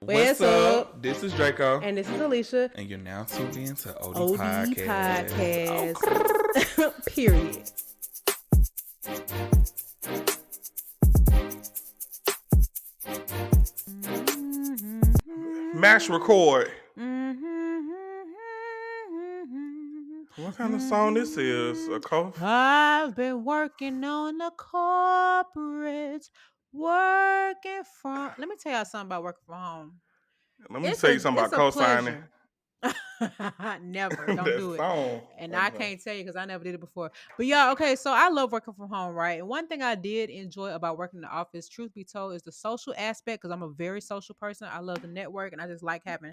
What's up? This is Draco. And this is Alicia. And you're now tuned in to OD Podcast. Oh, Period. Mash record. What kind of song this is? A cough? I've been working on the corporate, working from. Let me tell y'all something about working from home. Let me tell you something about It's a co-signing. pleasure. Never. Don't That do it. song. And I can't tell you because I never did it before. But yeah, okay. So I love working from home, right? And one thing I did enjoy about working in the office, truth be told, is the social aspect because I'm a very social person. I love the network and I just like having,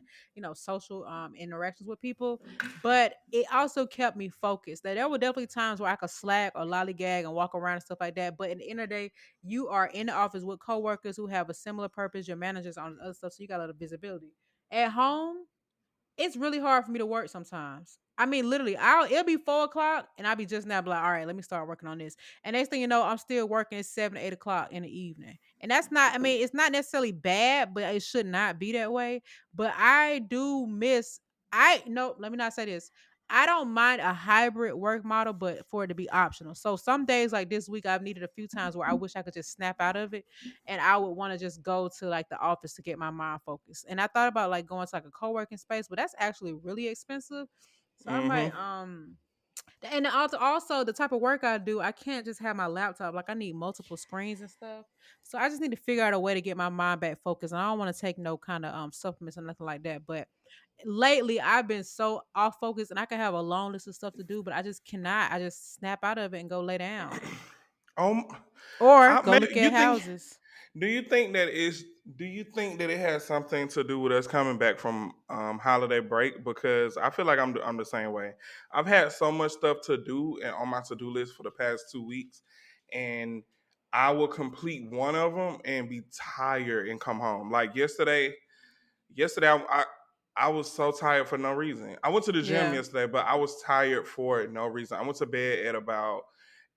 social interactions with people. But it also kept me focused. That there were definitely times where I could slack or lollygag and walk around and stuff like that. But at the end of the day, you are in the office with coworkers who have a similar purpose, your managers on other stuff, so you got a lot of visibility. At home, it's really hard for me to work sometimes. I mean, literally, it'll be 4 o'clock and I'll be just now be like, all right, let me start working on this. And next thing you know, I'm still working at 7, 8 o'clock in the evening. And that's not, I mean, it's not necessarily bad, but it should not be that way. But I do miss, no, let me not say this. I don't mind a hybrid work model, but for it to be optional. So some days like this week, I've needed a few times where I wish I could just snap out of it and I would want to just go to like the office to get my mind focused. And I thought about like going to like a co-working space, but that's actually really expensive. So I might and also the type of work I do, I can't just have my laptop. Like I need multiple screens and stuff. So I just need to figure out a way to get my mind back focused. And I don't want to take no kind of supplements or nothing like that. But lately I've been so off focus and I can have a long list of stuff to do, but I just cannot. I just snap out of it and go lay down. Um, Or I, go man, look at houses. Do you think that is? Do you think that it has something to do with us coming back from holiday break? Because I feel like I'm the same way. I've had so much stuff to do and on my to do list for the past 2 weeks, and I will complete one of them and be tired and come home. Like yesterday I was so tired for no reason. I went to the gym Yeah. yesterday, but I was tired for no reason. I went to bed at about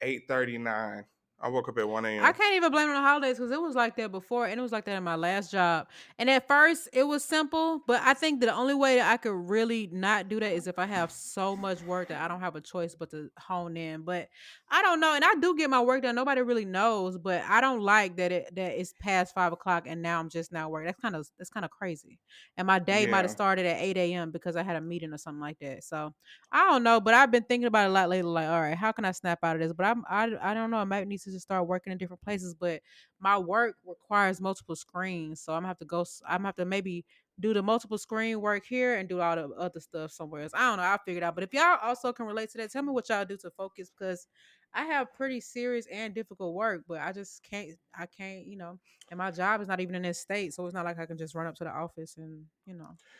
8:39. I woke up at 1 I a.m. can't even blame it on the holidays because it was like that before, and it was like that in my last job. And at first, it was simple, but I think that the only way that I could really not do that is if I have so much work that I don't have a choice but to hone in. But I don't know, and I do get my work done. Nobody really knows, but I don't like that it's past 5 o'clock and now I'm just not working. That's kind of crazy. And my day might have Yeah. started at 8 a.m. because I had a meeting or something like that. So I don't know, but I've been thinking about it a lot lately. Like, all right, how can I snap out of this? But I don't know. I might need to just start working in different places. But my work requires multiple screens, so I'm gonna have to go. I'm gonna have to maybe do the multiple screen work here and do all the other stuff somewhere else. I don't know. I'll figure it out. But if y'all also can relate to that, tell me what y'all do to focus because I have pretty serious and difficult work, but I just can't. I can't. And my job is not even in this state, so it's not like I can just run up to the office and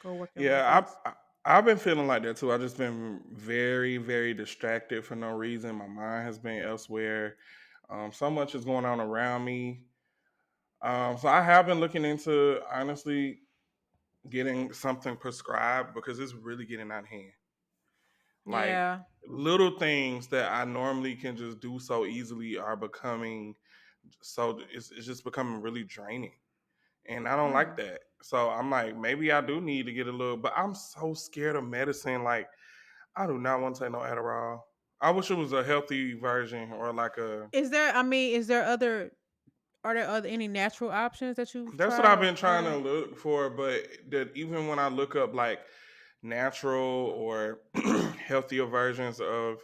go work in one Yeah, place. I've been feeling like that too. I've just been very, very distracted for no reason. My mind has been elsewhere. So much is going on around me. So I have been looking into honestly getting something prescribed because it's really getting out of hand. Like Yeah. little things that I normally can just do so easily are becoming so it's just becoming really draining. And I don't like Mm. that. So I'm like, maybe I do need to get a little, but I'm so scared of medicine. Like, I do not want to take no Adderall. I wish it was a healthy version or like a. Is there? I mean, is there other? Are there other any natural options that you've That's what tried I've or been trying heard to of? look for, but that even when I look up like natural or healthier versions of,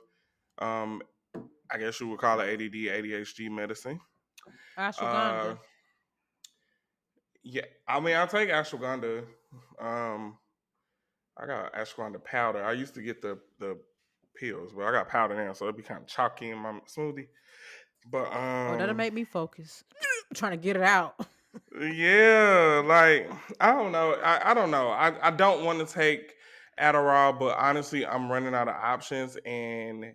um, I guess you would call it ADD, ADHD medicine. Uh, Ashwagandha. yeah, I mean, I take ashwagandha. Um, I got ashwagandha powder. I used to get the pills, but I got powder now, so it'd be kind of chalky in my smoothie. But Oh, that'll make me focus. Trying to get it out. yeah, like I don't know. I don't know. I don't want to take Adderall, but honestly, I'm running out of options, and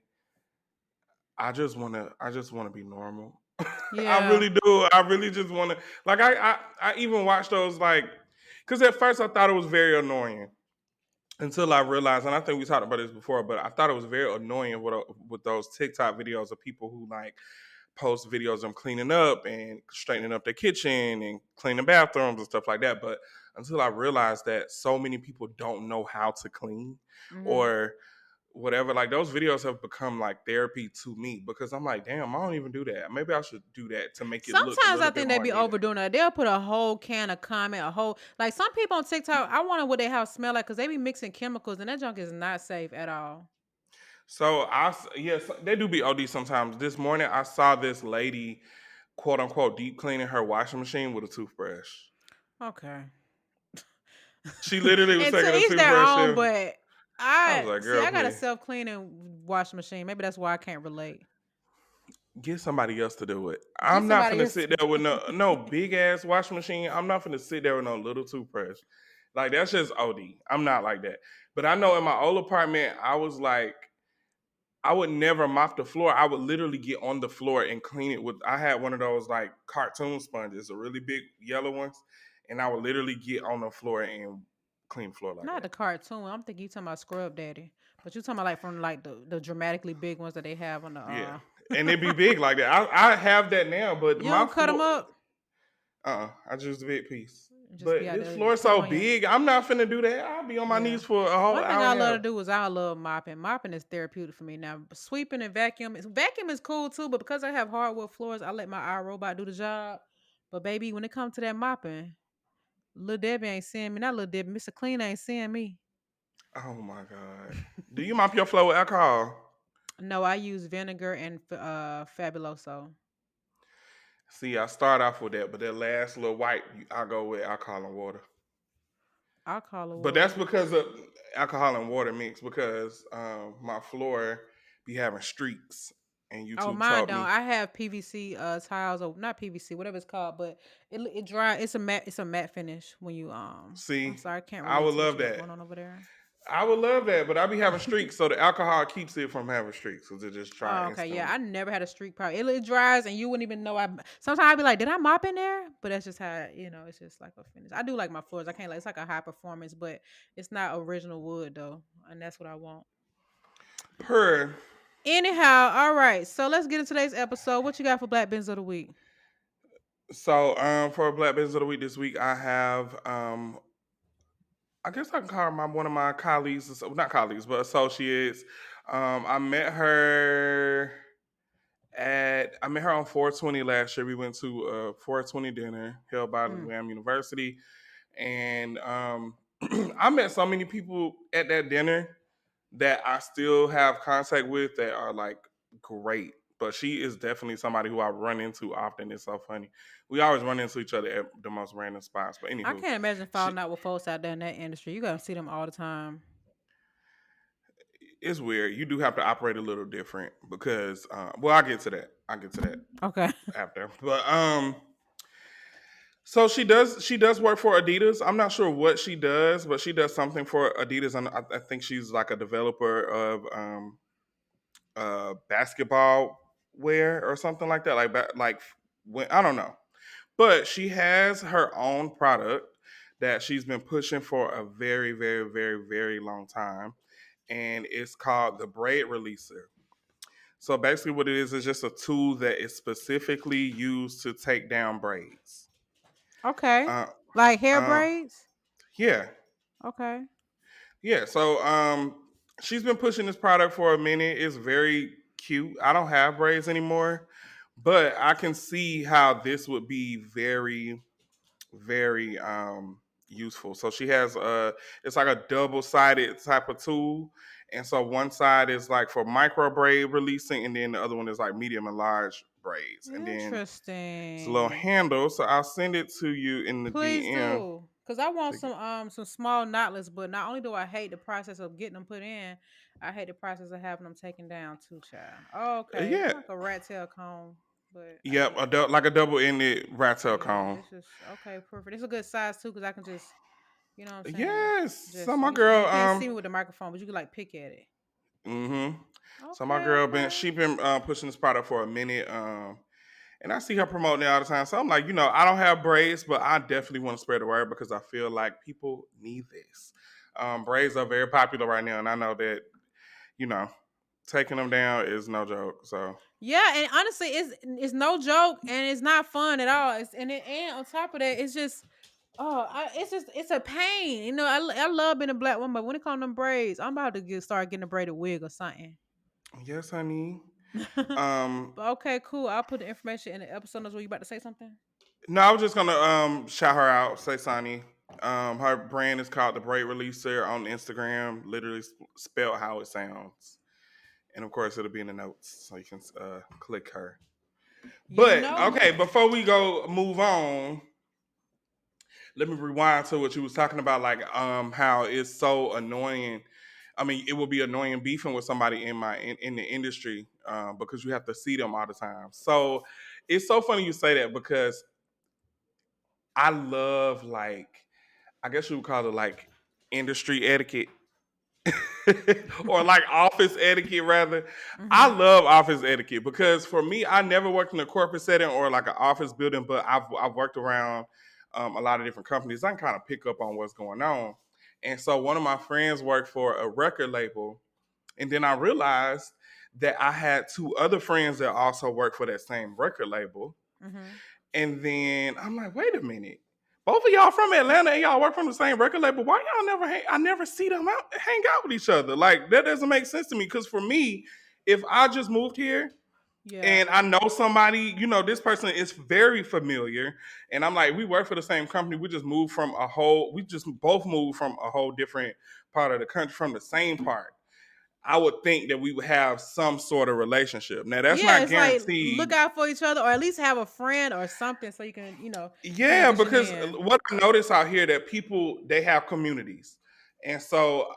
I just want to be normal. I Yeah. really do. I really just want to. Like I even watch those like, because at first I thought it was very annoying until I realized, and I think we talked about this before, but I thought it was very annoying with those TikTok videos of people who like post videos of them cleaning up and straightening up their kitchen and cleaning bathrooms and stuff like that. But until I realized that so many people don't know how to clean Hmm. or whatever, like those videos have become like therapy to me because I'm like, damn, I don't even do that. Maybe I should do that to make it look a Sometimes I little bit think they more be neater. overdoing it. They'll put a whole can of comment, a whole like some people on TikTok. I wonder what they house smell like because they be mixing chemicals and that junk is not safe at all. So yes, they do be OD sometimes. This morning I saw this lady, quote unquote, deep cleaning her washing machine with a toothbrush. Okay. She literally was And to taking a each their toothbrush own, and but I was I like, see. girl, I got a please. self cleaning washing machine. Maybe that's why I can't relate. Get somebody else to do it. Get I'm not somebody finna else sit to there with do no it. big ass washing machine. I'm not finna sit there with no little toothbrush. Like that's just OD. I'm not like that. But I know in my old apartment, I was like, I would never mop the floor. I would literally get on the floor and clean it with. I had one of those like cartoon sponges, the really big yellow ones, and I would literally get on the floor and clean the floor like Not that. the cartoon. I'm thinking you talking about Scrub Daddy, but you talking about like from like the dramatically big ones that they have on the. Yeah, and it'd be big like that. I have that now, but You my don't cut them floor. up. I just a big piece. Just be But out this there floor is so pulling you. big, I'm not finna do that. I'll be on my Yeah. knees for a whole One thing hour I and a love to half. do is I love mopping. Mopping is therapeutic for me. Now sweeping and vacuum is cool too, but because I have hardwood floors, I let my iRobot do the job. But baby, when it comes to that mopping, Little Debbie ain't seeing me. Not Little Debbie, Mr. Clean ain't seeing me. Oh my god. Do you mop your floor with alcohol? No, I use vinegar and Fabuloso. See, I start off with that, but that last little wipe, I go with alcohol and water. I'll call the But that's water. because of alcohol and water mix because my floor be having streaks, and Oh, YouTube mine told don't. me, I have PVC tiles or not PVC, whatever it's called, but it dry. It's a matte finish when you I'm see, sorry, I can't I relate would to what love you got that. going on over there. I would love that, but I be having streaks, so the alcohol keeps it from having streaks because it just dry Oh, okay, yeah. instantly. I never had a streak problem. It dries and you wouldn't even know. Sometimes I'd be like, did I mop in there? But that's just how it's just like a finish. I do like my floors. I can't like it's like a high performance, but it's not original wood though, and that's what I want. Per Anyhow, all right. So let's get into today's episode. What you got for Black Bins of the Week? So for Black Business of the Week this week, I have I guess I can call her one of my colleagues, not colleagues, but associates. I met her I met her on 420 last year. We went to a 420 dinner held by Mm. Lamb University, and I met so many people at that dinner that I still have contact with that are like great. But she is definitely somebody who I run into often. It's so funny. We always run into each other at the most random spots. But I anywho, can't imagine she falling out with folks out there in that industry. You gotta see them all the time. it's weird. You do have to operate a little different because well, I'll get to that. I'll get to that Okay. after. But so she does work for Adidas. I'm not sure what she does, but she does something for Adidas, and I think she's like a developer of basketball wear or something like that. Like when I don't know, but she has her own product that she's been pushing for a very, very, very, very long time, and it's called the Braid Releaser. So basically, what it is just a tool that is specifically used to take down braids. Okay. Uh, Like hair uh, braids? yeah, Okay. yeah. So she's been pushing this product for a minute. It's very cute. I don't have braids anymore, but I can see how this would be very, very useful. So she has it's like a double-sided type of tool. And so one side is like for micro braid releasing, and then the other one is like medium and large braids. And then it's a little Interesting. handle. So I'll send it to you in the Please DM. do. Cause I want To get, some small knotless, but not only do I hate the process of getting them put in, I hate the process of having them taken down too, child. Oh, okay. It's yeah. kind of like a rat tail comb, but I Yep, get it. like a double-ended rat tail Yeah, cone. this is okay, perfect. It's a good size too, cause I can just, you know what I'm saying? Yes. So Just my you girl, can't see me with the microphone, but you can like pick at it. mm-hmm. So my Okay, girl okay. she been pushing this product for a minute. And I see her promoting it all the time. So I'm like, I don't have braids, but I definitely want to spread the word because I feel like people need this. Braids are very popular right now, and I know that, you know, taking them down is no joke. So Yeah, and honestly, it's no joke, and it's not fun at all. And on top of that, it's just it's a pain. You know, I love being a black woman, but when it comes to them braids, I'm about to start getting a braided wig or something. yes, honey. But Um, okay, cool. I'll put the information in the episode notes. Were you about to say something? no, I was just gonna shout her out, say Sonny. Her brand is called the Braid Releaser on Instagram, literally spelled how it sounds. And of course, it'll be in the notes, so you can click her. You But know okay, me. before we go move on, let me rewind to what you was talking about, like how it's so annoying. I mean, it would be annoying beefing with somebody in the industry because you have to see them all the time. So it's so funny you say that because I love, like, I guess you would call it like industry etiquette or like office etiquette rather. I Hmm. love office etiquette because for me, I never worked in a corporate setting or like an office building, but I've worked around a lot of different companies. I can kind of pick up on what's going on. And so one of my friends worked for a record label, and then I realized that I had two other friends that also worked for that same record label. Hmm. And then I'm like, wait a minute. Both of y'all from Atlanta and y'all work from the same record label. Why y'all never I never see them hang out with each other? Like that doesn't make sense to me. Because for me, if I just moved here Yeah. and I know somebody, this person is very familiar, and I'm like, we work for the same company. We just both moved from a whole different part of the country, from the same part. I would think that we would have some sort of relationship. Now that's Yeah, not it's like guaranteed. look out for each other, or at least have a friend or something, so you can, Yeah, get your because man. what I notice out here that people they have communities, and so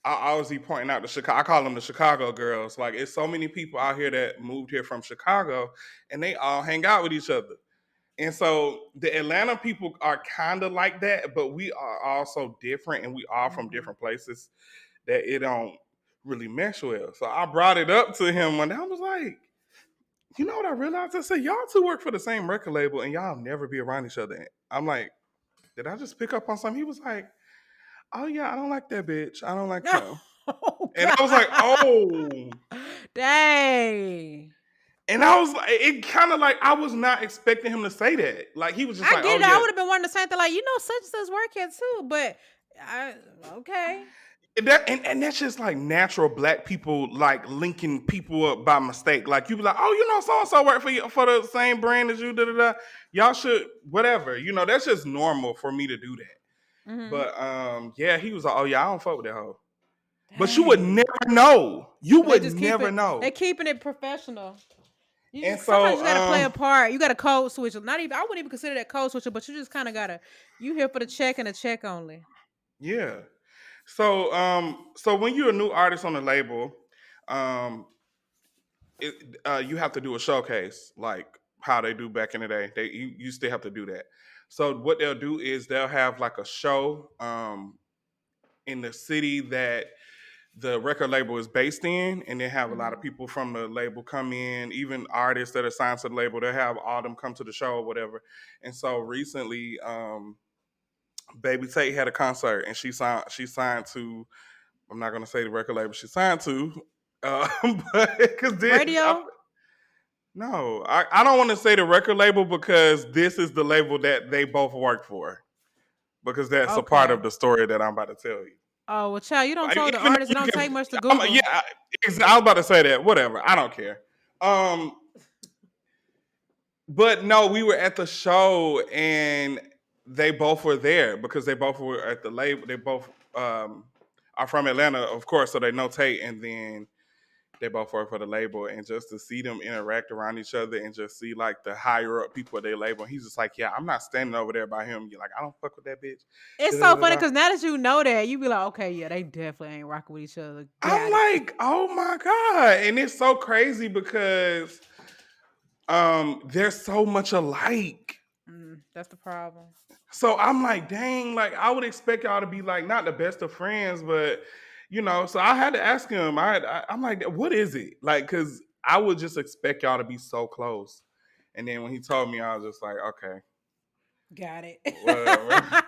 I always be pointing out the Chicago. I call them the Chicago girls. Like it's so many people out here that moved here from Chicago, and they all hang out with each other. And so the Atlanta people are kind of like that, but we are also different, and we are from Hmm. different places that it don't really mesh well. So I brought it up to him one day. I was like, you know what I realized? I said, y'all two work for the same record label and y'all never be around each other. I'm like, did I just pick up on something? He was like, oh yeah, I don't like that bitch. I don't like him. Oh And I was like, God. oh. Dang. And I was like, it kind of like, I was not expecting him to say that. Like, he was just I like, get oh it. I yeah. would have been wanting to say something like, such and such work here too, but I okay. And that's just like natural black people like linking people up by mistake. Like you be like, oh, so and so work for you for the same brand as you. Da da da. Y'all should whatever. That's just normal for me to do that. Hmm. But yeah, he was like, "Oh yeah, I don't fuck with that hoe." But you would Dang. never know. You So they would just keep never it. They know. keeping it professional. You And just sometimes so you gotta play a part. You gotta code switch. Not even I wouldn't even consider that code switcher, but you just kind of gotta. You here for the check and the check only. yeah. So when you're a new artist on the label, um, you have to do a showcase like how they do back in the day. You still have to do that. So what they'll do is they'll have like a show in the city that the record label is based in, and they have a lot of Hmm. people from the label come in, even artists that are signed to the label. They have all them come to the show or whatever. And so recently, Baby Tate had a concert, and she signed to. I'm not gonna say the record label she signed to, but because Radio. no, I don't want to say the record label because this is the label that they both work for, because that's a part of Okay. the story that I'm about to tell you. Oh well, child, you don't Like, told the even artist. It though don't you can, take much to yeah, Google. I was about to say that. Whatever, I don't care. Um, but no, we were at the show and they both were there because they both were at the label. They both are from Atlanta, of course, so they know Tate, and then they both work for the label. And just to see them interact around each other and just see like the higher up people at their label, he's just like, yeah, I'm not standing over there by him. You're like, I don't fuck with that bitch. It's so funny Da-da-da-da-da. because now that you know that, you be like, okay, yeah, they definitely ain't rocking with each other. I'm Got it. like, oh my God. And it's so crazy because they're so much alike. That's the problem. So I'm like, dang, like I would expect y'all to be like not the best of friends, but so I had to ask him. I'm like, what is it? Like, cause I would just expect y'all to be so close. And then when he told me, I was just like, okay, Got it. whatever.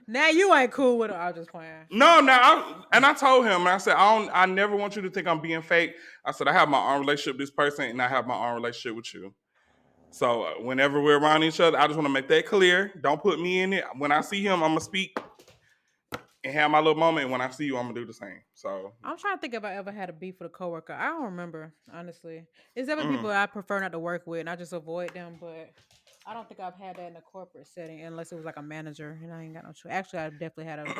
Now you ain't cool with her. I was just playing. No, no, and I told him, I said, I don't, I never want you to think I'm being fake. I said, I have my own relationship with this person, and I have my own relationship with you. So whenever we're around each other, I just want to make that clear. Don't put me in it. When I see him, I'm gonna speak and have my little moment. And when I see you, I'm gonna do the same. So, I'm trying to think if I ever had a beef with a coworker. I don't remember, honestly. It's ever mm, people I prefer not to work with and I just avoid them, but I don't think I've had that in a corporate setting unless it was like a manager and I ain't got no choice. Actually, I definitely had a.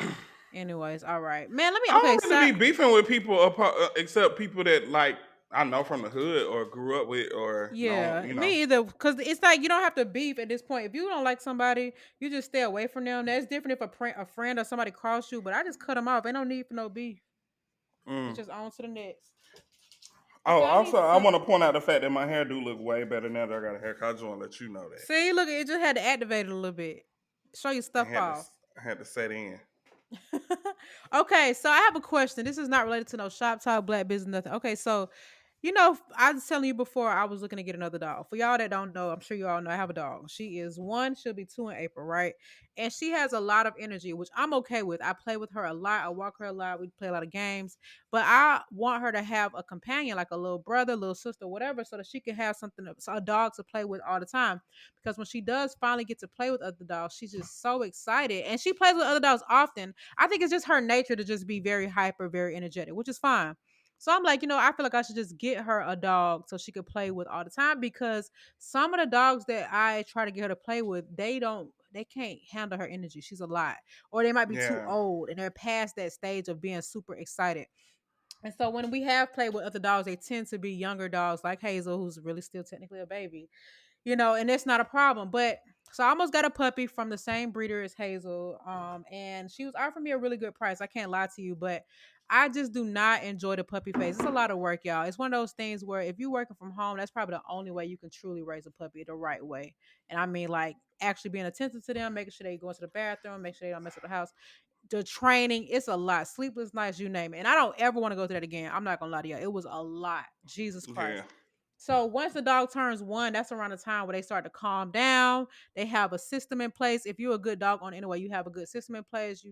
Anyways, all right, man. Let me. I Okay, don't so really be beefing with people except people that like I know from the hood or grew up with or know, yeah, me either. Because it's like you don't have to beef at this point. If you don't like somebody, you just stay away from them. That's different if a friend or somebody cross you. But I just cut them off. Ain't no need for no beef. It's Mm. just on to the next. Oh, Okay, I need also, I some. want to point out the fact that my hair do look way better now that I got a haircut. I just want to let you know that. See, look, it just had to activate it a little bit. Show your I stuff had to, off. I had to set in. Okay, so I have a question. This is not related to no shop talk, black business, nothing. Okay, so you know, I was telling you before I was looking to get another dog. For y'all that don't know, I'm sure you all know I have a dog. She is one, she'll be two in April, right? And she has a lot of energy, which I'm okay with. I play with her a lot, I walk her a lot, we play a lot of games. But I want her to have a companion, like a little brother, little sister, whatever, so that she can have something, a dog to play with all the time. Because when she does finally get to play with other dogs, she's just so excited. And she plays with other dogs often. I think it's just her nature to just be very hyper, very energetic, which is fine. So I'm like, I feel like I should just get her a dog so she could play with all the time because some of the dogs that I try to get her to play with, they can't handle her energy. She's a lot. Or they might be too Yeah, old and they're past that stage of being super excited. And so when we have played with other dogs, they tend to be younger dogs like Hazel, who's really still technically a baby, and that's not a problem. But so I almost got a puppy from the same breeder as Hazel. And she was offering me a really good price. I can't lie to you, but I just do not enjoy the puppy phase. It's a lot of work, y'all. It's one of those things where if you're working from home, that's probably the only way you can truly raise a puppy the right way. And I mean, like actually being attentive to them, making sure they go into the bathroom, make sure they don't mess up the house. The training, it's a lot. Sleepless nights, you name it. And I don't ever want to go through that again. I'm not gonna lie to you. It was a lot. Jesus yeah, Christ. So once the dog turns one, that's around the time where they start to calm down. They have a system in place. If you're a good dog on anyway, you have a good system in place.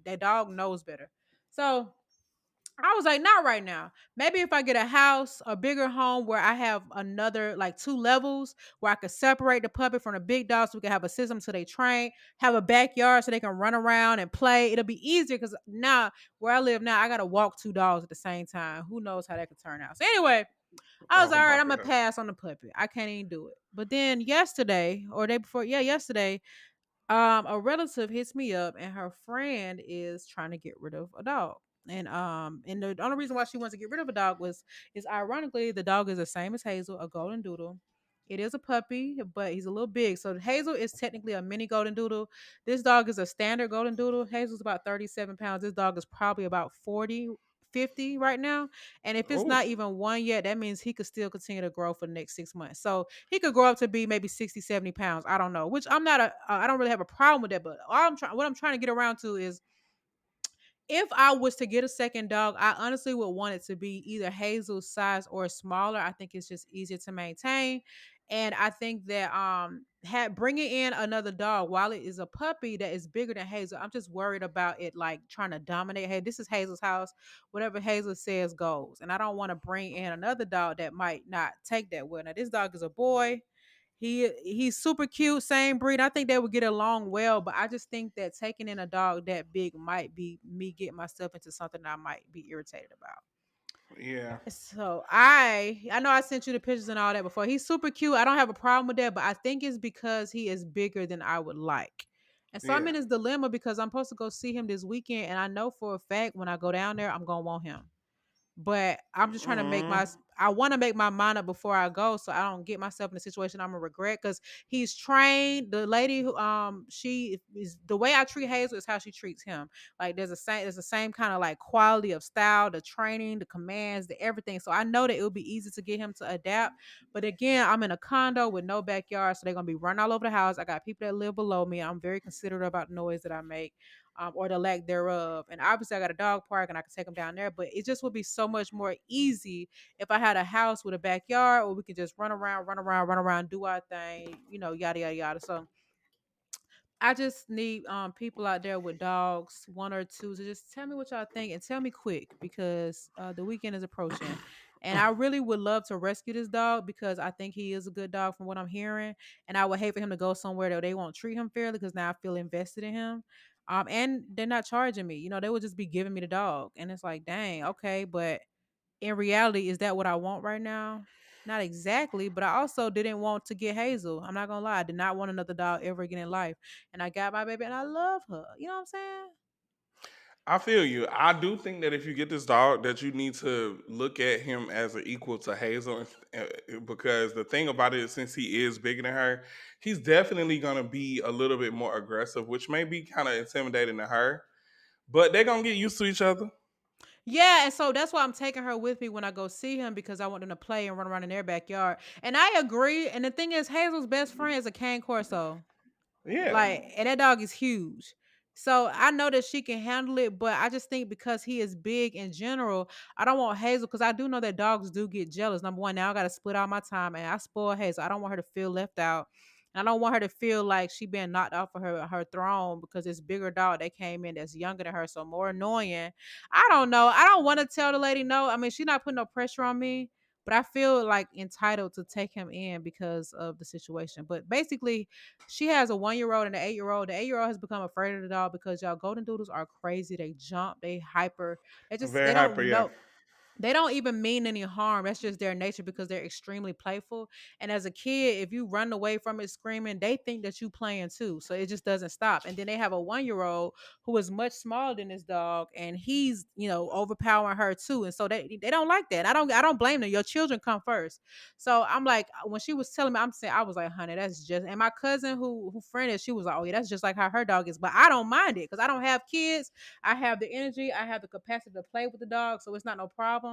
That dog knows better. So I was like, not right now. Maybe if I get a house, a bigger home where I have another like two levels where I could separate the puppy from the big dog so we can have a system so they train, have a backyard so they can run around and play. It'll be easier because now where I live now, I gotta walk two dogs at the same time. Who knows how that could turn out? So anyway, I was oh all right. my I'm gonna god, pass on the puppy. I can't even do it. But then yesterday or day before, yeah, yesterday, a relative hits me up and her friend is trying to get rid of a dog. And the only reason why she wants to get rid of a dog is ironically the dog is the same as Hazel, a golden doodle. It is a puppy, but he's a little big. So Hazel is technically a mini golden doodle. This dog is a standard golden doodle. Hazel's about 37 pounds. This dog is probably about 40, 50 right now. And if it's oh not even one yet, that means he could still continue to grow for the next 6 months. So he could grow up to be maybe 60, 70 pounds. I don't know, which I don't really have a problem with that. But what I'm trying to get around to is if I was to get a second dog, I honestly would want it to be either Hazel's size or smaller. I think it's just easier to maintain. And I think that bringing in another dog while it is a puppy that is bigger than Hazel, I'm just worried about it like trying to dominate. Hey, this is Hazel's house. Whatever Hazel says goes. And I don't want to bring in another dog that might not take that well. Now this dog is a boy. He's super cute, same breed. I think they would get along well, but I just think that taking in a dog that big might be me getting myself into something I might be irritated about. yeah, So I know I sent you the pictures and all that before. He's super cute. I don't have a problem with that, but I think it's because he is bigger than I would like. And so I'm yeah, in this dilemma because I'm supposed to go see him this weekend, and I know for a fact when I go down there, I'm gonna want him. But I'm just trying to mm, I want to make my mind up before I go so I don't get myself in a situation I'm gonna regret because he's trained. The lady who she is the way I treat Hazel is how she treats him. Like there's the same kind of like quality of style, the training, the commands, the everything. So I know that it would be easy to get him to adapt. But again, I'm in a condo with no backyard, so they're gonna be running all over the house. I got people that live below me. I'm very considerate about the noise that I make or the lack thereof. And obviously, I got a dog park and I can take them down there. But it just would be so much more easy if I had a house with a backyard where we could just run around, do our thing, yada yada yada. So I just need people out there with dogs, one or two, to just tell me what y'all think and tell me quick because the weekend is approaching. And I really would love to rescue this dog because I think he is a good dog from what I'm hearing. And I would hate for him to go somewhere that they won't treat him fairly because now I feel invested in him. And they're not charging me. You know, they would just be giving me the dog. And it's like, dang, okay, but in reality, is that what I want right now? Not exactly, but I also didn't want to get Hazel. I'm not gonna lie, I did not want another dog ever again in life. And I got my baby and I love her. You know what I'm saying? I feel you. I do think that if you get this dog, that you need to look at him as an equal to Hazel, because the thing about it is, since he is bigger than her, he's definitely gonna be a little bit more aggressive, which may be kind of intimidating to her. But they're gonna get used to each other. Yeah, and so that's why I'm taking her with me when I go see him because I want them to play and run around in their backyard. And I agree. And the thing is, Hazel's best friend is a cane corso. Yeah, Like, and that dog is huge. So I know that she can handle it, but I just think because he is big in general, I don't want Hazel because I do know that dogs do get jealous. Number one, now I got to split all my time, and I spoil Hazel. I don't want her to feel left out. And I don't want her to feel like she being knocked off of her throne because this bigger dog that came in that's younger than her, so more annoying. I don't know. I don't want to tell the lady no. I mean, she's not putting no pressure on me, but I feel like entitled to take him in because of the situation. But basically, she has a 1 year old and an 8 year old. The 8 year old has become afraid of the dog because y'all golden doodles are crazy. They jump, they hyper. very They hyper. don't Yeah, know, they don't even mean any harm. That's just their nature because they're extremely playful. And as a kid, if you run away from it screaming, they think that you playing too. So it just doesn't stop. And then they have a 1 year old who is much smaller than this dog, and he's overpowering her too. And so they don't like that. I don't blame them. Your children come first. So I'm like, when she was telling me, I'm saying I was like, honey, that's just. And my cousin who friended, she was like, oh yeah, that's just like how her dog is. But I don't mind it because I don't have kids. I have the energy, I have the capacity to play with the dog, so it's not no problem.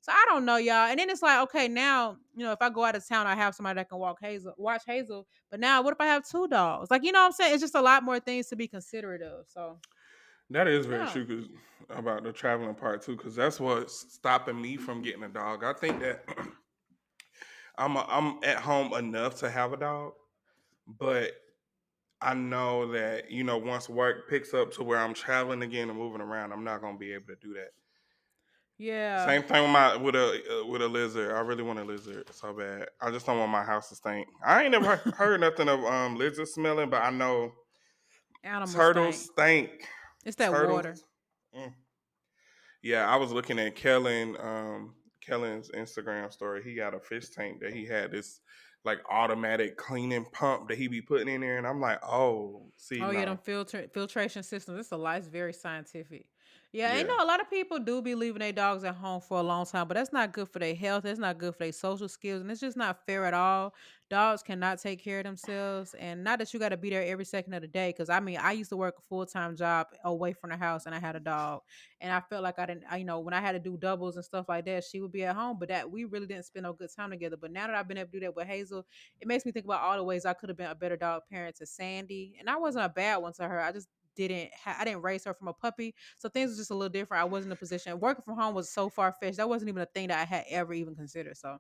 So I don't know, y'all. And then it's like, okay, now, if I go out of town, I have somebody that can watch Hazel. But now what if I have two dogs? Like, you know what I'm saying? It's just a lot more things to be considerate of. So that is very yeah. true 'cause about the traveling part too, because that's what's stopping me from getting a dog. I think that I'm at home enough to have a dog, but I know that once work picks up to where I'm traveling again and moving around, I'm not gonna be able to do that. Yeah. Same thing with my with a lizard. I really want a lizard so bad. I just don't want my house to stink. I ain't never heard nothing of lizard smelling, but I know Animals turtles stink. stink. It's that Turtles. water. Mm. Yeah, I was looking at Kellen's Instagram story. He got a fish tank that he had this like automatic cleaning pump that he be putting in there, and I'm like, oh, see, Oh yeah, them no, filtration systems. It's a lot. It's very scientific. Yeah, I yeah, know a lot of people do be leaving their dogs at home for a long time, but that's not good for their health. That's not good for their social skills, and it's just not fair at all. Dogs cannot take care of themselves, and not that you got to be there every second of the day. Because I mean, I used to work a full-time job away from the house, and I had a dog, and I felt like I didn't. When I had to do doubles and stuff like that, she would be at home, but that we really didn't spend no good time together. But now that I've been able to do that with Hazel, it makes me think about all the ways I could have been a better dog parent to Sandy, and I wasn't a bad one to her. I just I didn't raise her from a puppy, so things were just a little different. I wasn't in a position. Working from home was so far fetched. That wasn't even a thing that I had ever even considered. So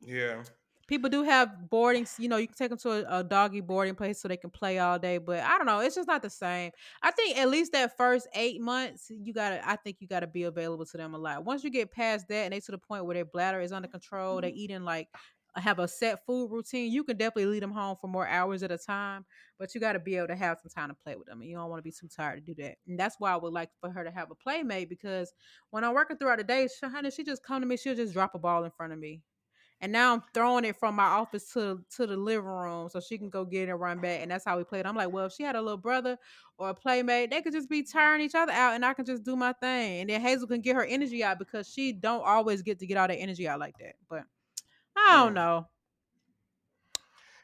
yeah. people do have boardings. You can take them to a doggy boarding place so they can play all day. But I don't know. It's just not the same. I think at least that first 8 months, I think you gotta be available to them a lot. Once you get past that and they to the point where their bladder is under control, they eating like have a set food routine, you can definitely lead them home for more hours at a time. But you got to be able to have some time to play with them, and you don't want to be too tired to do that. And that's why I would like for her to have a playmate because when I'm working throughout the day, she just come to me, she'll just drop a ball in front of me, and now I'm throwing it from my office to the living room so she can go get it and run back. And that's how we played. I'm like, well, if she had a little brother or a playmate, they could just be tiring each other out and I can just do my thing. And then Hazel can get her energy out because she don't always get to get all that energy out like that. But I don't Mm. know.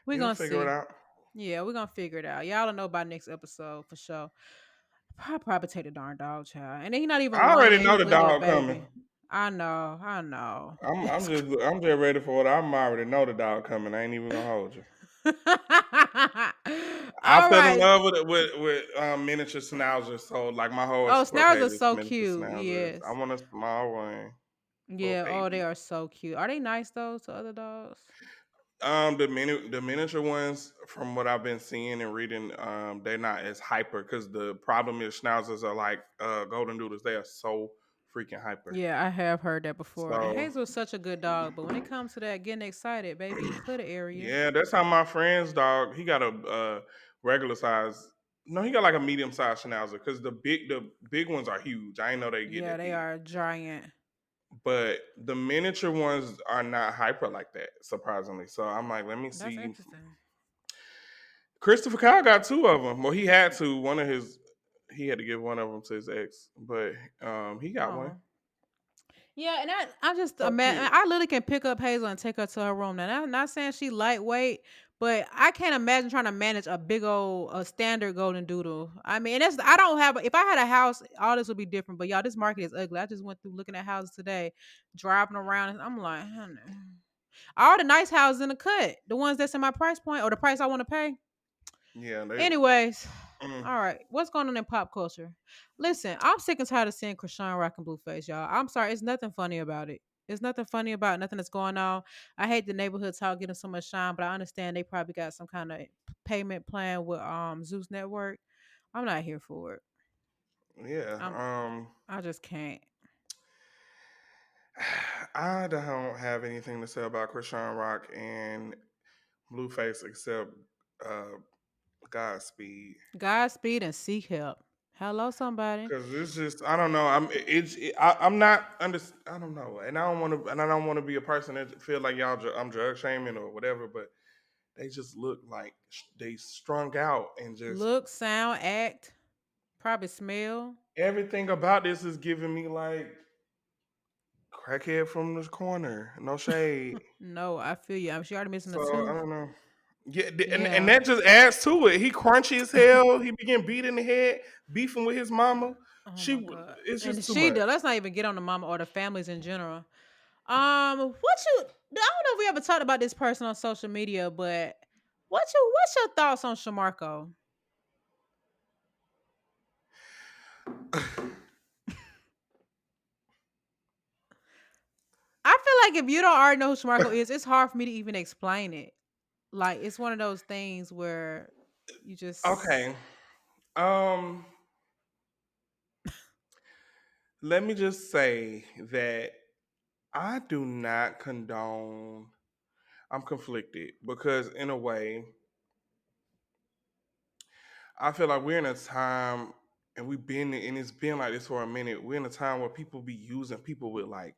We're You'll gonna figure it see. out. Yeah, we're gonna figure it out. Y'all don't know by next episode for sure. I'll probably take the darn dog child. And then he's not even I one already yet. know He's the a little dog coming. baby. I know, I know. I'm just ready for it. I'm already know the dog coming. I ain't even gonna hold you. I All fell in right. love with miniature schnauzers, so like my whole Oh, explore snails page are is so miniature cute. schnauzers. I Yes. want a small one, little Yeah. Oh, they baby. are so cute. Are they nice though to other dogs? The miniature ones, from what I've been seeing and reading, they're not as hyper because the problem is schnauzers are like golden doodles. They are so freaking hyper. Yeah, I have heard that before. And So Hazel's such a good dog, but when it comes to that getting excited, baby, clear the area. yeah, that's how my friend's dog. He got a regular size. No, he got like a medium sized schnauzer because the big ones are huge. I didn't know they get Yeah, that they big. are giant. But the miniature ones are not hyper like that, surprisingly. So I'm like, let me That's see. interesting. Christopher Kyle got two of them. Well, he had to. He had to give one of them to his ex, but he got one. Oh. Yeah, and I just So imagine cute. I literally can pick up Hazel and take her to her room. Now, I'm not saying she lightweight, but I can't imagine trying to manage a big old a standard golden doodle. I mean, and that's I don't have. If I had a house, all this would be different. But y'all, this market is ugly. I just went through looking at houses today, driving around, and I'm like, honey, all the nice houses in the cut, the ones that's in my price point or the price I want to pay. Yeah, they. Anyways, Mm, all right. What's going on in pop culture? Listen, I'm sick and tired of seeing Krishan rocking Blueface, y'all. I'm sorry. It's nothing funny about it. It's nothing funny about nothing that's going on. I hate the neighborhood talk getting so much shine, but I understand they probably got some kind of payment plan with Zeus Network. I'm not here for it. yeah. I'm I just can't. I don't have anything to say about Krishan Rock and Blueface except uh, Godspeed. Godspeed and seek help. Hello, somebody. Cause it's just I don't know. I'm not under I don't know, and I don't want to be a person that feel like I'm drug shaming or whatever. But they just look like they strung out and just Look, sound, act, probably smell. everything about this is giving me like crackhead from the corner. No shade. No, I feel you. I'm sure already missing a So I tooth. don't know. Yeah, and Yeah. that just adds to it. He crunchy as hell. He began beat in the head, beefing with his mama. Oh She, my god. it's And just too she much. did. Let's not even get on the mama or the families in general. What you? I don't know if we ever talked about this person on social media, but what's your thoughts on Shamarko? I feel like if you don't already know who Shamarko is, it's hard for me to even explain it. Like it's one of those things where you just Okay. Um, Let me just say that I do not condone. I'm conflicted because, in a way, I feel like we're in a time, and and it's been like this for a minute. We're in a time where people be using people with like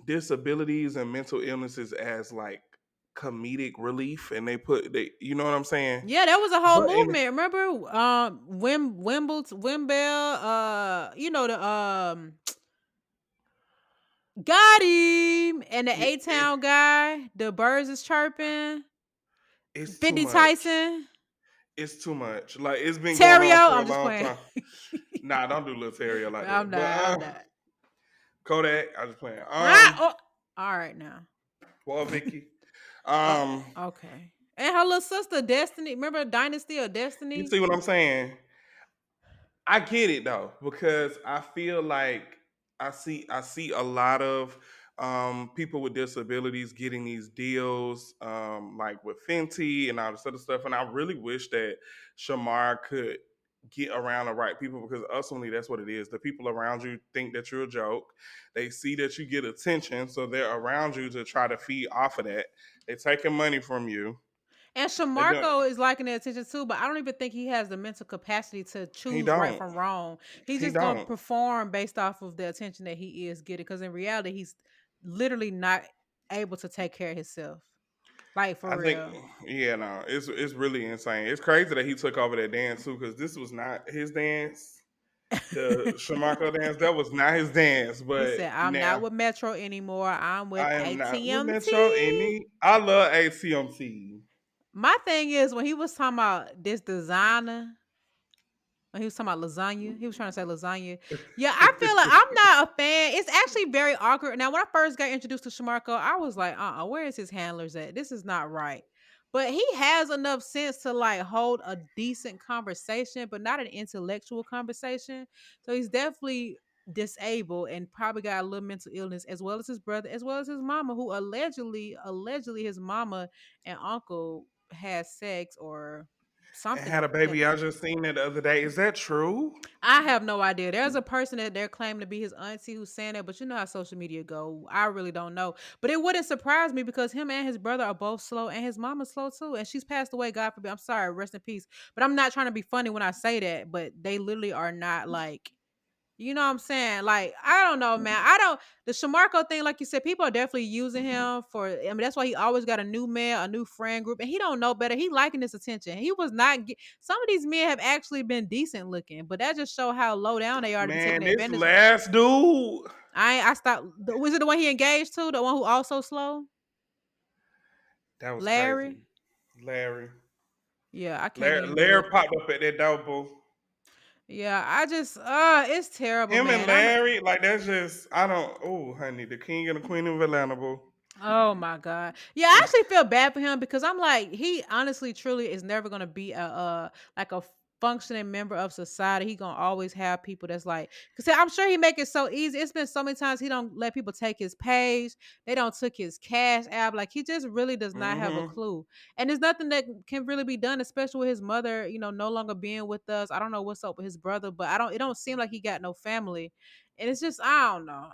disabilities and mental illnesses as like comedic relief, and you know what I'm saying? yeah, that was a whole But in movement. Remember, Wimbledon, you know the got him and the A it, Town guy. The birds is chirping. it's too 50 much. Tyson. It's too much. Like it's been going on Terrio. for a I'm just long playing. time. Nah, don't do little Terrio like I'm that. But not. I'm not. Kodak, I was playing. Ah, oh, all right now. Well, Vicky. Oh, Um, okay. And her little sister Destiny. Remember Dynasty of you Destiny? see what I'm saying? I get it though because I feel like I see a lot of people with disabilities getting these deals like with Fenty and all this other stuff, and I really wish that Shamar could get around the right people because ultimately that's what it is. The people around you think that you're a joke. They see that you get attention, so they're around you to try to feed off of that. They're taking money from you. And They don't. Shamarko is liking the attention too, but I don't even think he has the mental capacity to He choose right don't. from wrong. He's He just gonna don't. perform based off of the attention that he is getting. Because in reality, he's literally not able to take care of himself. Like for I think, real. yeah, no, it's really insane. It's crazy that he took over that dance too, because this was not his dance. The Shamako dance, that was not his dance. He But said, "I'm not now with Metro anymore. I'm with I am not with Metro. ATMT." Any, I love ATMT. My thing is when he was talking about this designer. When he was talking about lasagna, he was trying to say lasagna. Yeah, I feel like I'm not a fan. It's actually very awkward. Now, when I first got introduced to Shamarko, I was like, where is his handlers at? This is not right. But he has enough sense to like hold a decent conversation, but not an intellectual conversation. So he's definitely disabled and probably got a little mental illness, as well as his brother, as well as his mama, who allegedly his mama and uncle had sex or And something had a that baby. I just seen it the other day. Is that true? I have no idea. There's a person that they're claiming to be his auntie who's saying that, but you know how social media go. I really don't know. But it wouldn't surprise me because him and his brother are both slow and his mama's slow too. And she's passed away, God forbid. I'm sorry, rest in peace. But I'm not trying to be funny when I say that, but they literally are not like, you know what I'm saying? Like, I don't know, man. I don't the Shamarko thing, like you said, people are definitely using him for. I mean, that's why he always got a new man, a new friend group, and he don't know better. He liking this attention. He was not. Some of these men have actually been decent looking, but that just show how low down they are to be Man, taking this advantage. last dude, I stopped. Was it the one he engaged to? The one who also slow? that was Larry. crazy. Larry. Yeah, I can't Larry, even do Larry it. popped up at that double. Yeah, I just it's terrible, Him and man. I'm Larry, like that's just I don't. Oh, honey, the king and the queen of Atlanta, boo. Oh my god. Yeah, I actually feel bad for him because I'm like, he honestly, truly is never gonna be a like a functioning member of society. He gonna always have people that's like, because I'm sure he make it so easy. It's been so many times he don't let people take his page. They don't took his cash app. Like he just really does not have a Mm-hmm. clue. And there's nothing that can really be done, especially with his mother, no longer being with us. I don't know what's up with his brother, but it don't seem like he got no family. And it's just, I don't know.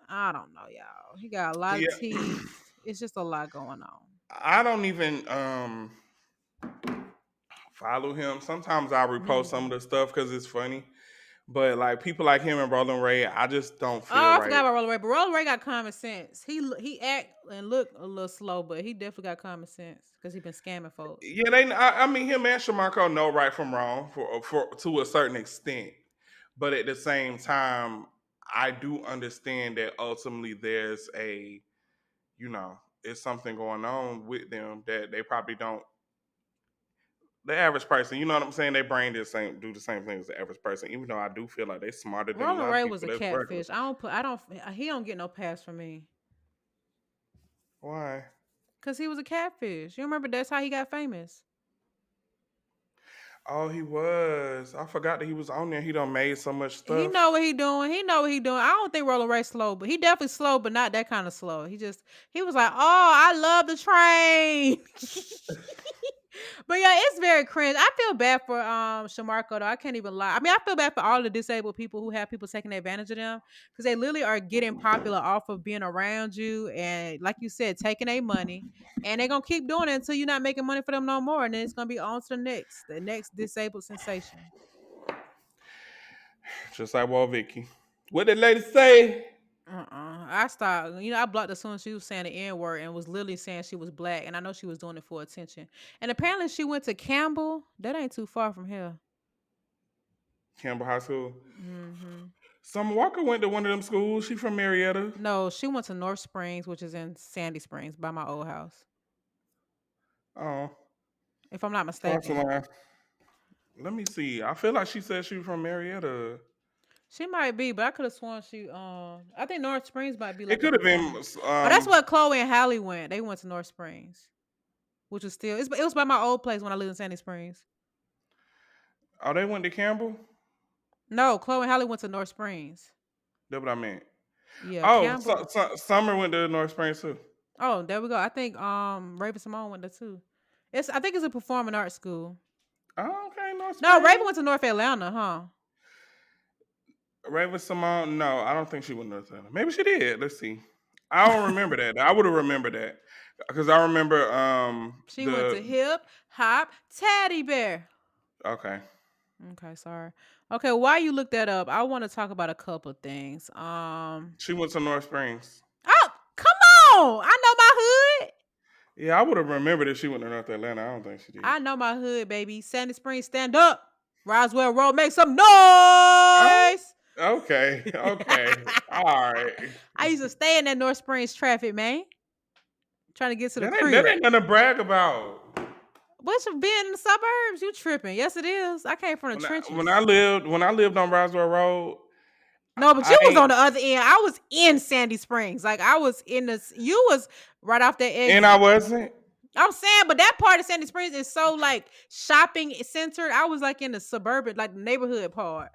I don't know, y'all. He got a lot of Yeah, teeth. It's just a lot going on. I don't even follow him. Sometimes I Me repost some either. of the stuff because it's funny. But like people like him and Roland Ray, I just don't feel Oh, I right. forgot about Roller Ray, but Roller Ray got common sense. He act and look a little slow, but he definitely got common sense because he been scamming folks. Yeah, I mean, him and Shamarko know right from wrong for to a certain extent, but at the same time, I do understand that ultimately there's it's something going on with them that they probably don't. The average person, you know what I'm saying? Their brain do the same thing as the average person. Even though I do feel like they're smarter than a Roller lot of Ray was people a that's regular. catfish. He don't get no pass from me Why? because he was a catfish. You remember that's how he got famous. Oh, he was. I forgot that he was on there. He done made so much He know stuff. what he doing. He know what he doing. I don't think Roller Ray slow, but he definitely slow, but not that kind of slow. He was like, "Oh, I love the train." But yeah, it's very cringe. I feel bad for Shamarko though. I can't even lie. I mean, I feel bad for all the disabled people who have people taking advantage of them because they literally are getting popular off of being around you and, like you said, taking their money. And they're gonna keep doing it until you're not making money for them no more. And then it's gonna be on to the next disabled sensation. Just like Walt Vicky. What did lady say? I stopped. I blocked as soon as she was saying the N word and was literally saying she was black. And I know she was doing it for attention. And apparently she went to Campbell. That ain't too far from here. Campbell High School. Hmm. Summer Walker went to one of them schools. She from Marietta. No, she went to North Springs, which is in Sandy Springs by my old house, Oh, if I'm not cross the mistaken. line. Let me see. I feel like she said she was from Marietta. She might be, but I could have sworn I think North Springs might be It like a could have been. performing. Oh, that's where Chloe and Hallie went. They went to North Springs, which was it was by my old place when I lived in Sandy Springs. Oh, they went to Campbell. No, Chloe and Hallie went to North Springs. That's what I meant. Yeah, Oh, Campbell. Summer went to North Springs too. Oh, there we go. I think Raven Simone went there too. I think it's a performing arts school. Oh, okay, North No, Raven Springs. went to North Atlanta, huh? Raven Simone. No, I don't think she went to North Atlanta. Maybe she did. Let's see. I don't remember that. I would have remembered that because I remember She went to the Hip Hop Teddy Bear. okay. Okay, sorry. Okay, while you look that up, I want to talk about a couple things. She went to North Springs. Oh, come on! I know my hood. Yeah, I would have remembered if she went to North Atlanta. I don't think she did. I know my hood, baby. Sandy Springs, stand up. Roswell Road, make some Oh, noise. okay, okay, all right. I used to stay in that North Springs traffic, man. Trying to get to the That crib. ain't nothing to brag about. What's being in the suburbs? You tripping? Yes, it is. I came from the When I when I trenches. lived when I lived on Roswell Road, No, but I you was on ain't the other end. I was in Sandy Springs. Like I was in this. You was right off that and I exit. wasn't. I'm saying, but that part of Sandy Springs is so like shopping centered. I was like in the suburban, like the neighborhood part.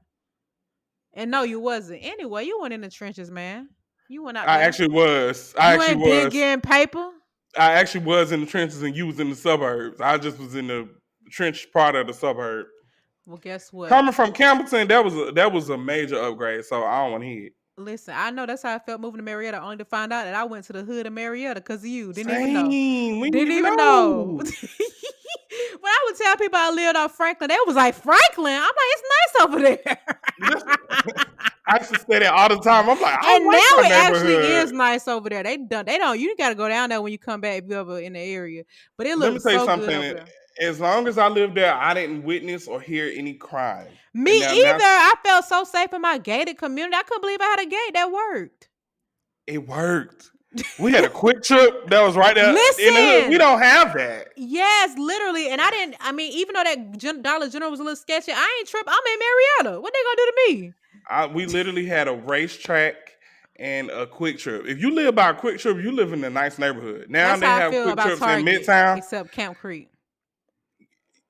And no, you wasn't. Anyway, you went in the trenches, man. You went out I there. actually was. I You actually ain't been was. getting paper. I actually was in the trenches and you was in the suburbs. I just was in the trench part of the suburb. Well, guess what? Coming from Campbellton, that was a major upgrade. So I don't want to hear it. Listen, I know that's how I felt moving to Marietta, only to find out that I went to the hood of Marietta because of you. Didn't even know. Same. We didn't Didn't even even know. know. When I would tell people I lived off Franklin, they was like, Franklin? I'm like, it's nice over there. Listen, I used to say that all the time. I'm like, I And like now my it actually neighborhood. is nice over there. They don't you gotta go down there when you come back if you ever in the area. But it Let me looks tell you so good over something. there. As long as I lived there, I didn't witness or hear any crime. Me And now either. I felt so safe in my gated community. I couldn't believe I had a gate that worked. it worked. We had a quick trip that was right there in the hood. We Listen, don't have that. yes, literally. And I didn't, I mean, even though that Dollar General was a little sketchy, I ain't trip. I'm in Marietta. What they gonna do to me? We literally had a racetrack and a quick trip. If you live by a quick trip, you live in a nice neighborhood. Now That's they how I have feel quick about trips in Target, Midtown. except Camp Creek.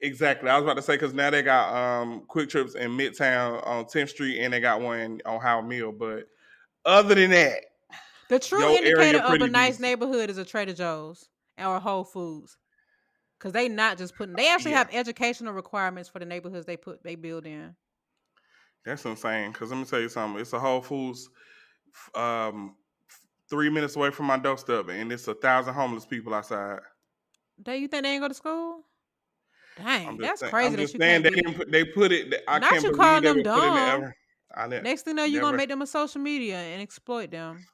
Exactly. I was about to say because now they got quick trips in Midtown on 10th Street and they got one on Howard Mill. But other than that, The true your area indicator of a pretty nice decent. neighborhood is a Trader Joe's or Whole Foods. Cause they not just putting they actually Yeah, have educational requirements for the neighborhoods they build in. that's insane. Because let me tell you something. It's a Whole Foods um, 3 minutes away from my doorstep, and it's 1,000 homeless people outside. Do you think they ain't go to school? I'm Dang, just that's saying. crazy I'm that just you saying can't they be. didn't put. They put it. I Not can't you believe calling they them would put it in dumb. ever. I Next thing you know, you're gonna never. make them a social media and exploit them.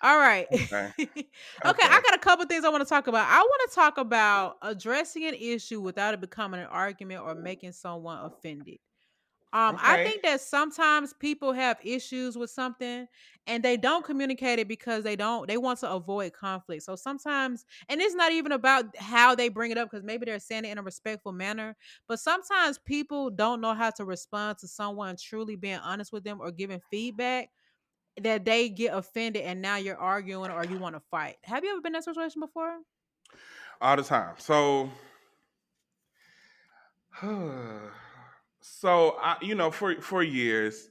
All right. Okay. Okay, I Okay. got a couple things I want to talk about. I want to talk about addressing an issue without it becoming an argument or making someone offended. I Okay. think that sometimes people have issues with something and they don't communicate it because they want to avoid conflict. So sometimes, and it's not even about how they bring it up because maybe they're saying it in a respectful manner, but sometimes people don't know how to respond to someone truly being honest with them or giving feedback that they get offended and now you're arguing or you want to fight. Have you ever been in that situation before? All the time. So, so for years,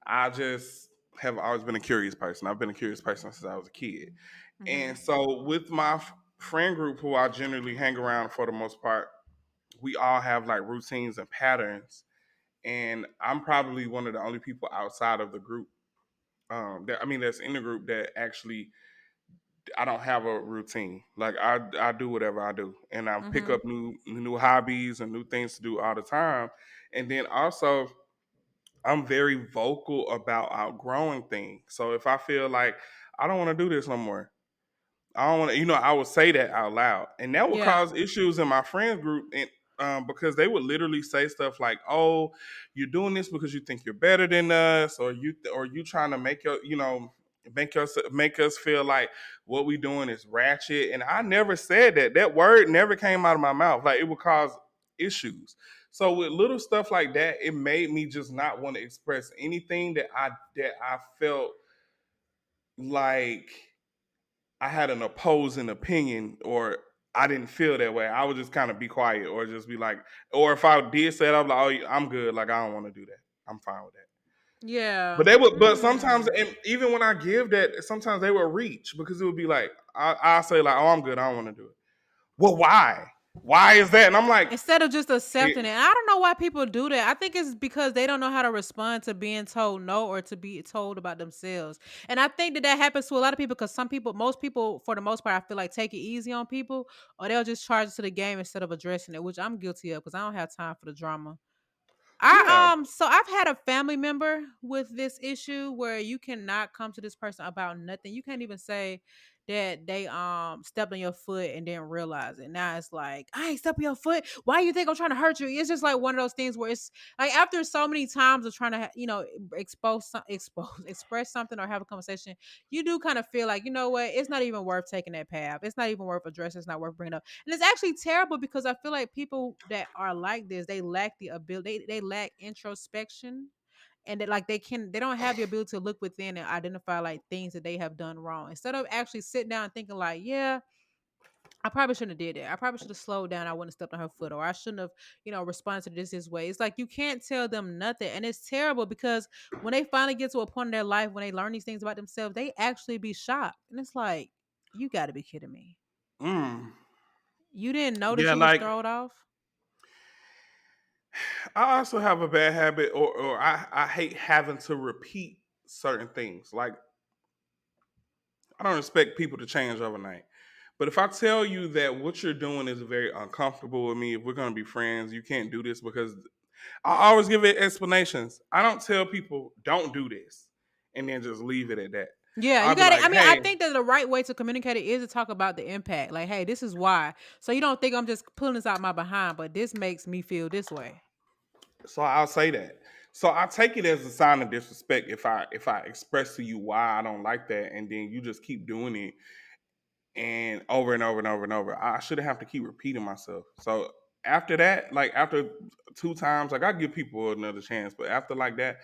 I just have always been a curious person. I've been a curious person since I was a kid, Hmm. and so with my friend group, who I generally hang around for the most part, we all have like routines and patterns. And I'm probably one of the only people outside of the group that's in the group that actually I don't have a routine. Like I do whatever I do, and I pick Hmm. up new hobbies and new things to do all the time. And then also, I'm very vocal about outgrowing things. So if I feel like I don't want to do this no more, I don't want to, I would say that out loud, and that would Yeah. cause issues in my friends group, and because they would literally say stuff like, "Oh, you're doing this because you think you're better than us, or you trying to make us feel like what we doing is ratchet." And I never said that. That word never came out of my mouth. Like it would cause issues. So with little stuff like that, it made me just not want to express anything that I felt like I had an opposing opinion or I didn't feel that way. I would just kind of be quiet or just be like, or if I did say it, I'm like, oh, I'm good. Like I don't want to do that. I'm fine with that. But Yeah. they would, but sometimes, Mm. and even when I give that, sometimes they would reach because it would be like, I say like, oh, I'm good. I don't want to do it. Well, why? Why is that? And I'm like, Instead of just it, accepting it. I don't know why people do that. I think it's because they don't know how to respond to being told no or to be told about themselves. And I think that that happens to a lot of people because most people, for the most part, I feel like take it easy on people or they'll just charge it to the game instead of addressing it, which I'm guilty of because I don't have time for the drama. yeah, So I've had a family member with this issue where you cannot come to this person about nothing. You can't even say that they stepped on your foot and didn't realize it. Now it's like, I ain't stepping your foot. Why you think I'm trying to hurt you? It's just like one of those things where it's like after so many times of trying to express something or have a conversation, you do kind of feel like, you know what, it's not even worth taking that path. It's not even worth addressing, it's not worth bringing up. And it's actually terrible because I feel like people that are like this, they lack the ability, they lack introspection and that like they don't have the ability to look within and identify like things that they have done wrong. Instead of actually sitting down and thinking like, yeah, I probably shouldn't have did that. I probably should have slowed down. I wouldn't have stepped on her foot, or I shouldn't have, responded to this way. It's like you can't tell them nothing, and it's terrible because when they finally get to a point in their life when they learn these things about themselves, they actually be shocked, and it's like, you got to be kidding me. Mm. You didn't know that Yeah, you was like thrown off. I also have a bad habit, or I hate having to repeat certain things. Like I don't expect people to change overnight. But if I tell you that what you're doing is very uncomfortable with me, if we're gonna be friends, you can't do this because I always give it explanations. I don't tell people don't do this and then just leave it at that. Yeah, you I'll be got to. like, I mean, I hey, think that the right way to communicate it is to talk about the impact. Like, hey, this is why. So you don't think I'm just pulling this out my behind, but this makes me feel this way. so I'll say that. So I take it as a sign of disrespect if I express to you why I don't like that, and then you just keep doing it and over and over and over and over. I shouldn't have to keep repeating myself. So after that, like after two times, like I give people another chance, but after like that,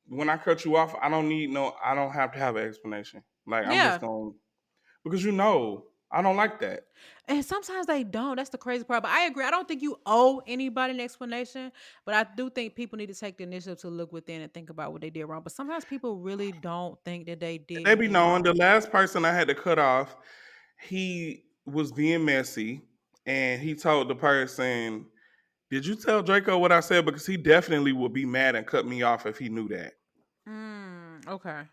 when I cut you off, I don't have to have an explanation. Like I'm just Yeah, going because I don't like that. and sometimes they don't. That's the crazy part. But I agree. I don't think you owe anybody an explanation. But I do think people need to take the initiative to look within and think about what they did wrong. But sometimes people really don't think that they did They be anything knowing the wrong. last person I had to cut off, he was being messy, and he told the person, "Did you tell Draco what I said?" Because he definitely would be mad and cut me off if he knew that. Okay.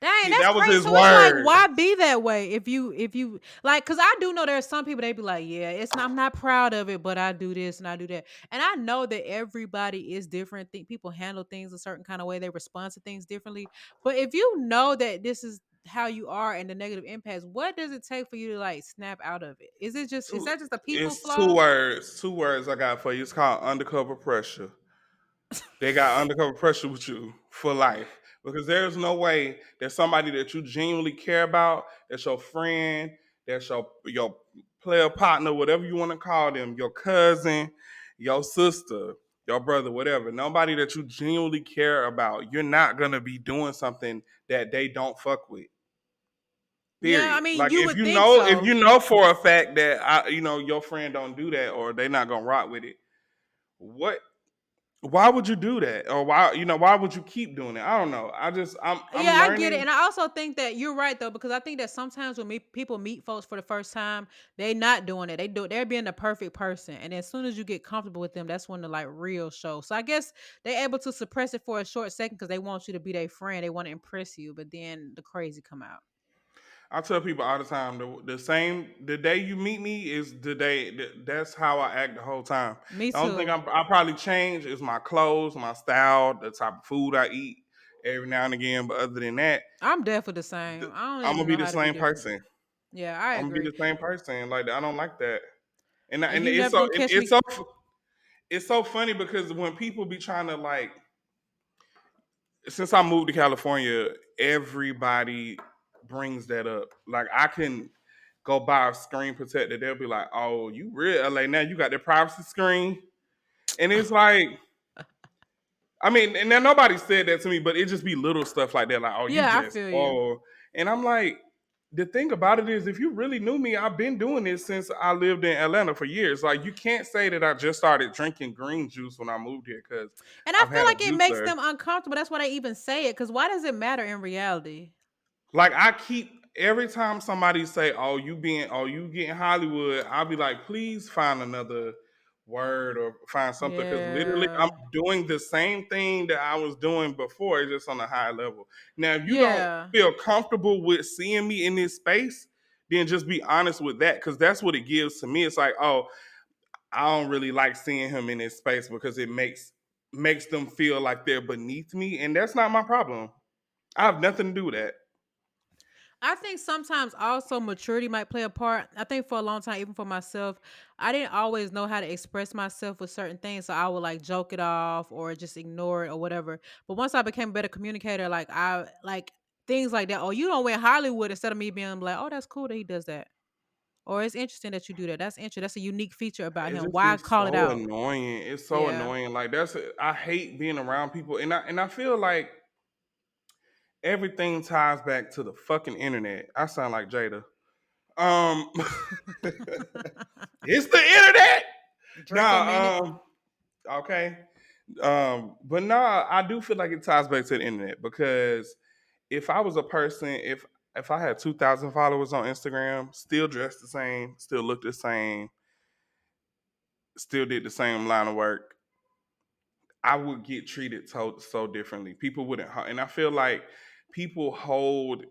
Dang, that's That was crazy. his So it's like, word. why be that way if you like? Because I do know there's some people they be like, yeah, it's not. I'm not proud of it, but I do this and I do that. And I know that everybody is different. Think people handle things a certain kind of way. They respond to things differently. But if you know that this is how you are and the negative impacts, what does it take for you to like snap out of it? Is Two, that just a people it's two flaw? words. Two words I got for you. It's called undercover pressure. They got undercover pressure with you for life because there's no way that somebody that you genuinely care about, that's your friend, that's your player partner, whatever you want to call them, your cousin, your sister, your brother, whatever. Nobody that you genuinely care about, you're not gonna be doing something that they don't fuck with. Yeah, I Period. mean, Like you if would you think know, if so. you know for a fact that your friend don't do that or they not gonna rock with it, what why would you do that? Or why would you keep doing it? I don't know. I'm Yeah, I get it, learning. and I also think that you're right though, because I think that sometimes when people meet folks for the first time, they not doing it. They're being the perfect person, and as soon as you get comfortable with them, that's when the like real show. So I guess they're able to suppress it for a short second because they want you to be their friend. They want to impress you, but then the crazy come out. I tell people all the time the day you meet me is the day that's how I act the whole time. Me The only thing too. I probably change is my clothes, my style, the type of food I eat every now and again. But other than that, I'm definitely the same. th- I don't I'm gonna even be know the how to be same different. person. Yeah, I I'm gonna be agree. the same person. Like I don't like that. And And you never gonna catch me. it's so funny because when people be trying to like since I moved to California, everybody brings that up. Like I can go buy a screen protector, they'll be like, "Oh, you real LA now? You got the privacy screen?" And it's like, I mean, and then nobody said that to me, but it just be little stuff like that, like, "Oh, you Yeah, I just feel you. oh," and I'm like. The thing about it is, if you really knew me, I've been doing this since I lived in Atlanta for years. Like, you can't say that I just started drinking green juice when I moved here because And I I've feel had a like it makes juicer. them uncomfortable. That's why they even say it. Because why does it matter in reality? Like I keep every time somebody say, oh, you getting Hollywood," I'll be like, please find another word or find something because literally I'm Yeah. doing the same thing that I was doing before, it's just on a higher level. Now, if you don't Yeah. feel comfortable with seeing me in this space, then just be honest with that because that's what it gives to me. It's like, oh, I don't really like seeing him in this space because it makes them feel like they're beneath me, and that's not my problem. I have nothing to do with that. I think sometimes also maturity might play a part. I think for a long time, even for myself, I didn't always know how to express myself with certain things. So I would like joke it off or just ignore it or whatever. But once I became a better communicator, like I like things like that. Oh, you don't win Hollywood instead of me being like, oh, that's cool that he does that. Or it's interesting that you do that. That's interesting. That's a unique feature about It him. just Why is call it so out? annoying. It's so Yeah. annoying. Like I hate being around people, and I feel like everything ties back to the fucking internet. I sound like Jada. Um, it's the internet. Draco minute. Nah, okay. But nah, I do feel like it ties back to the internet because if I was a person, if I had 2,000 followers on Instagram, still dressed the same, still looked the same, still did the same line of work, I would get treated so differently. People wouldn't, and I feel like people hold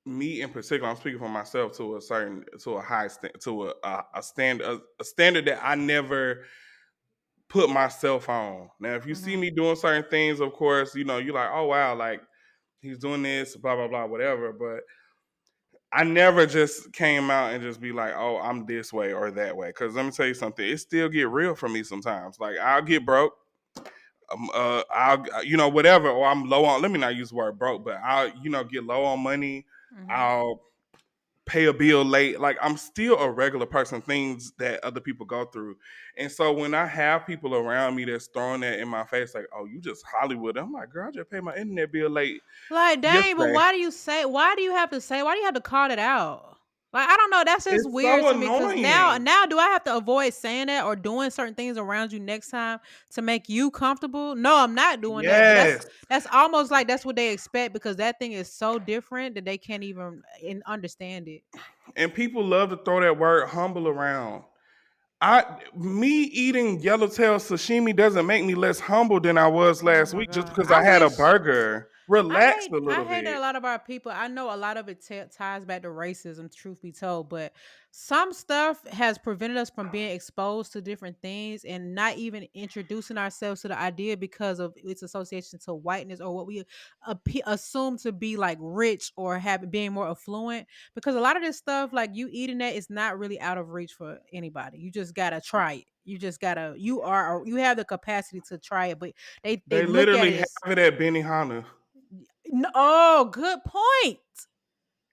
me in particular. I'm speaking for myself to a certain, to a high, to a standard that I never put myself on. Now, if you see Hmm. me doing certain things, of course, you know, you're like, oh wow, like he's doing this, blah blah blah, whatever. But I never just came out and just be like, oh, I'm this way or that way. Because let me tell you something, it still get real for me sometimes. Like I'll get broke, I'll whatever, or I'm low on. Let me not use the word broke, but I'll get low on money. Hmm. I'll pay a bill late. Like I'm still a regular person, things that other people go through. And so when I have people around me that's throwing that in my face, like, oh, you just Hollywood. I'm like, girl, I just paid my internet bill late Like, dang, but yesterday. why do you say? Why do you have to say? Why do you have to call it out? Like, I don't know. That's just It's weird so to me because now, annoying. now, do I have to avoid saying that or doing certain things around you next time to make you comfortable? No, I'm not doing that. But that's Yes. that's almost like that's what they expect because that thing is so different that they can't even understand it. And people love to throw that word humble around. Me eating yellowtail sashimi doesn't make me less humble than I was Oh last my week just god, because I had a burger. Relax a I little hate that bit. a lot of our people. I know a lot of it ties back to racism, truth be told, but some stuff has prevented us from being exposed to different things and not even introducing ourselves to the idea because of its association to whiteness or what we assume to be like rich or have being more affluent. Because a lot of this stuff, like you eating that, is not really out of reach for anybody. You just gotta try it. You just gotta. You have the capacity to try it, but they They look at literally it have as it at Benihana. oh, good point.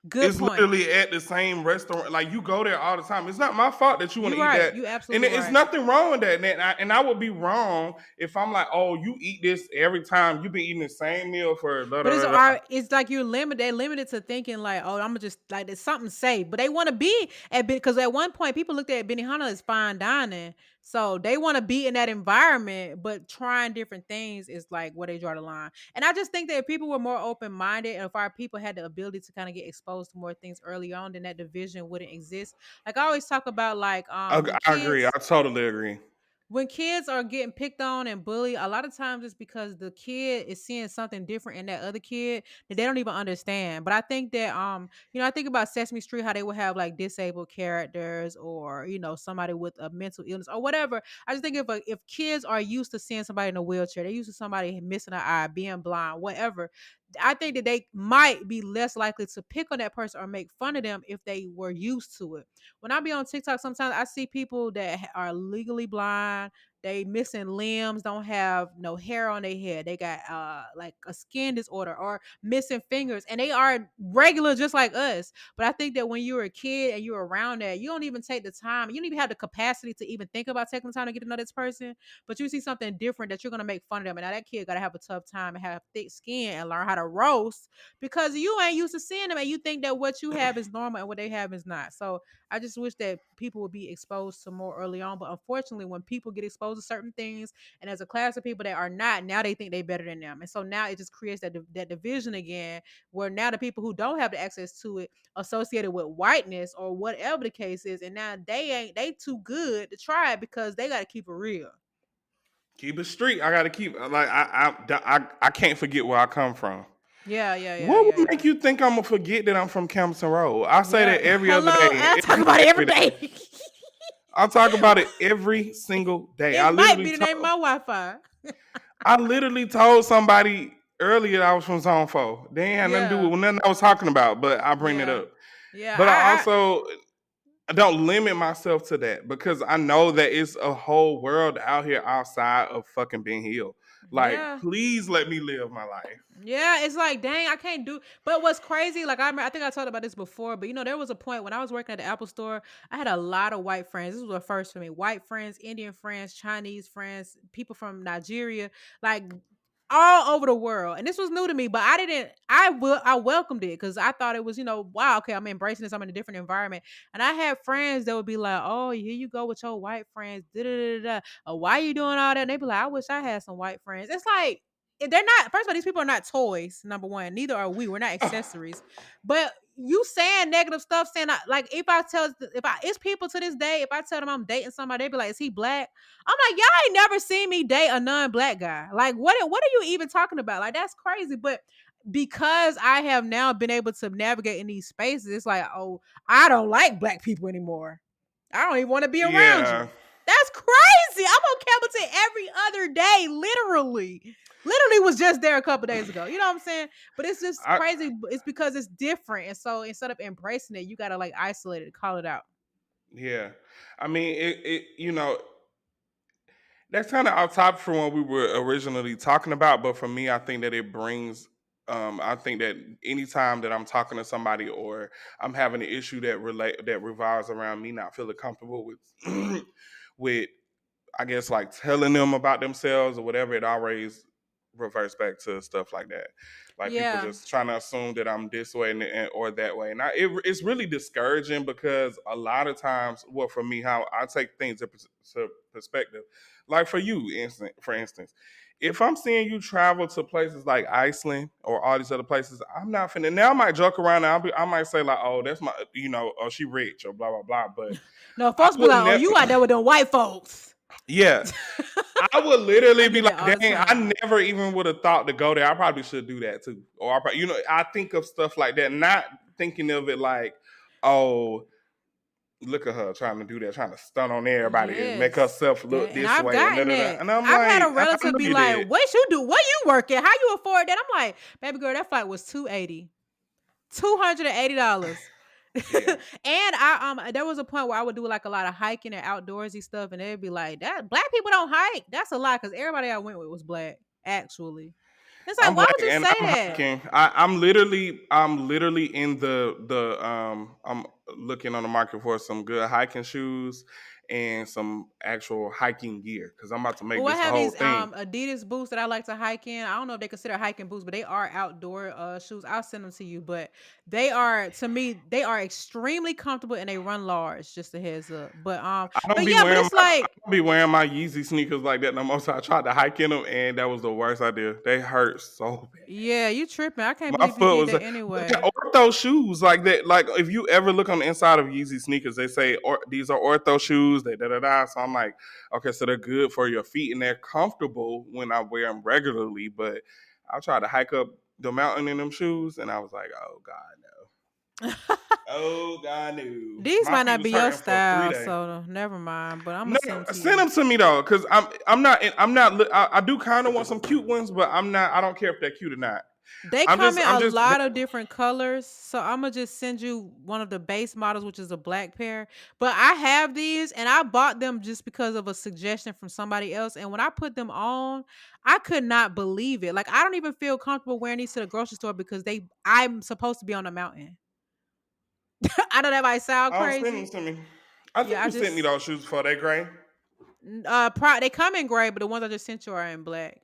Good It's point. literally at the same restaurant. Like you go there all the time. It's not my fault that you want You to eat right. that. You And absolutely it's right. nothing wrong with that. And I would be wrong if I'm like, oh, you eat this every time. You've been eating the same meal for da But da it's da da. our it's like you're limited. They're limited to thinking like, oh, I'm gonna just like there's something safe. But they want to be at because at one point people looked at Benihana as fine dining, so they want to be in that environment. But trying different things is like where they draw the line. And I just think that if people were more open minded, and if our people had the ability to kind of get exposed to more things early on, then that division wouldn't exist. Like I always talk about, like when I agree. I kids totally agree. are getting picked on and bullied, a lot of times it's because the kid is seeing something different in that other kid that they don't even understand. But I think that I think about Sesame Street, how they would have like disabled characters or somebody with a mental illness or whatever. I just think if kids are used to seeing somebody in a wheelchair, they're used to somebody missing an eye, being blind, whatever. I think that they might be less likely to pick on that person or make fun of them if they were used to it. When I be on TikTok, sometimes I see people that are legally blind. They missing limbs, don't have no hair on their head. They got like a skin disorder or missing fingers, and they are regular just like us. But I think that when you're a kid and you're around that, you don't even take the time. You don't even have the capacity to even think about taking the time to get to know this person. But you see something different that you're gonna make fun of them, and now that kid gotta have a tough time and have thick skin and learn how to roast because you ain't used to seeing them, and you think that what you have is normal and what they have is not. So I just wish that people would be exposed to more early on. But unfortunately, when people get exposed to certain things, and as a class of people that are not, now they think they're better than them. And so now it just creates that division again, where now the people who don't have the access to it associated with whiteness or whatever the case is, and now they too good to try it because they got to keep it real. Keep it street. I gotta keep like I can't forget where I come from. Yeah, yeah, yeah, What yeah, would yeah. make you think I'm gonna forget that I'm from Campbellton Road? I say Yeah. that every other Hello. day, I talk about it every every day. day. I talk about it every single day. It might be the name of my Wi-Fi. I literally told somebody earlier I was from Zone 4. They ain't had nothing to do Yeah. with nothing I was talking about, but I bring it Yeah. up. Yeah. But I also I don't limit myself to that because I know that it's a whole world out here outside of fucking Ben Hill. Like, Yeah. please let me live my life. Yeah, it's like, dang, I can't do. But what's crazy, like I think I talked about this before, but there was a point when I was working at the Apple store, I had a lot of white friends. This was a first for me: white friends, Indian friends, Chinese friends, people from Nigeria. Like all over the world. And this was new to me, but I welcomed it because I thought it was, wow, okay, I'm embracing this. I'm in a different environment. And I had friends that would be like, oh, here you go with your white friends. Da, da, da, da. Why you doing all that? And they be like, I wish I had some white friends. It's like they're not, first of all, these people are not toys, number one. Neither are we. We're not accessories. But you saying negative stuff, saying like if I it's people to this day, if I tell them I'm dating somebody, they be like, is he black? I'm like, y'all ain't never seen me date a non-black guy. Like, what are you even talking about? Like, that's crazy. But because I have now been able to navigate in these spaces, it's like, oh, I don't like black people anymore. I don't even want to be around Yeah, you. That's crazy. I'm on Campbellton every other day, literally. Literally was just there a couple days ago. You know what I'm saying? But it's just I crazy. It's because it's different. And so instead of embracing it, you gotta like isolate it, call it out. yeah. I mean, that's kind of off topic from what we were originally talking about, but for me, I think that it brings. I think that anytime that I'm talking to somebody or I'm having an issue that revolves around me not feeling comfortable with with I guess like telling them about themselves or whatever, it always reverts back to stuff like that. Like people Yeah. just trying to assume that I'm this way or that way, and it's really discouraging because a lot of times, well, for me, how I take things to perspective, like for you, for instance, if I'm seeing you travel to places like Iceland or all these other places, I'm not finna. Now I might joke around. And I might say like, "Oh, that's my, oh, she rich or blah blah blah," but No, I folks be would like, oh, never. you out there with them white folks. Yeah, I would literally I be get like, that all the dang, time. I never even would have thought to go there. I probably should do that too. Or I think of stuff like that, not thinking of it like, oh, look at her trying to do that, trying to stun on everybody and make Yes. herself look And this I've way and da gotten da da. it. And I'm I've had like, a I relative know be you like, did. what you do? What you working? How you afford that? I'm like, baby girl, that flight was $280. Yeah, And I there was a point where I would do like a lot of hiking and outdoorsy stuff, and they'd be like, that black people don't hike. That's a lie, because everybody I went with was black, actually. It's like, I'm why black would you and say I'm that? hiking. I'm literally in I'm looking on the market for some good hiking shoes and some actual hiking gear because I'm about to make Well, I this a have whole these thing. Adidas boots that I like to hike in. I don't know if they consider hiking boots, but they are outdoor shoes. I'll send them to you. But they are, to me, they are extremely comfortable and they run large. Just a heads up. But yeah, but it's I like, don't be wearing my Yeezy sneakers like that no more. So I tried to hike in them and that was the worst idea. They hurt so bad. yeah, you tripping. I can't My believe you foot did was, that but they're anyway. ortho shoes like that. Like if you ever look on the inside of Yeezy sneakers, they say these are ortho shoes. They da da da. So I'm like, okay, so they're good for your feet and they're comfortable when I wear them regularly. But I tried to hike up the mountain in them shoes, and I was like, oh god no, oh god no. These My might feet not was be your hurting for three style, days. so never mind. But I'm gonna No, send them to send you. them to me though, because I do kind of want some cute ones, but I'm not. I don't care if they're cute or not. They I'm come just in I'm a just lot of different colors. So I'm gonna just send you one of the base models, which is a black pair. But I have these and I bought them just because of a suggestion from somebody else. And when I put them on, I could not believe it. Like, I don't even feel comfortable wearing these to the grocery store because I'm supposed to be on a mountain. I know that might sound Oh, send them crazy. to me. I Yeah, think I you sent me just those shoes before. They gray. they come in gray, but the ones I just sent you are in black.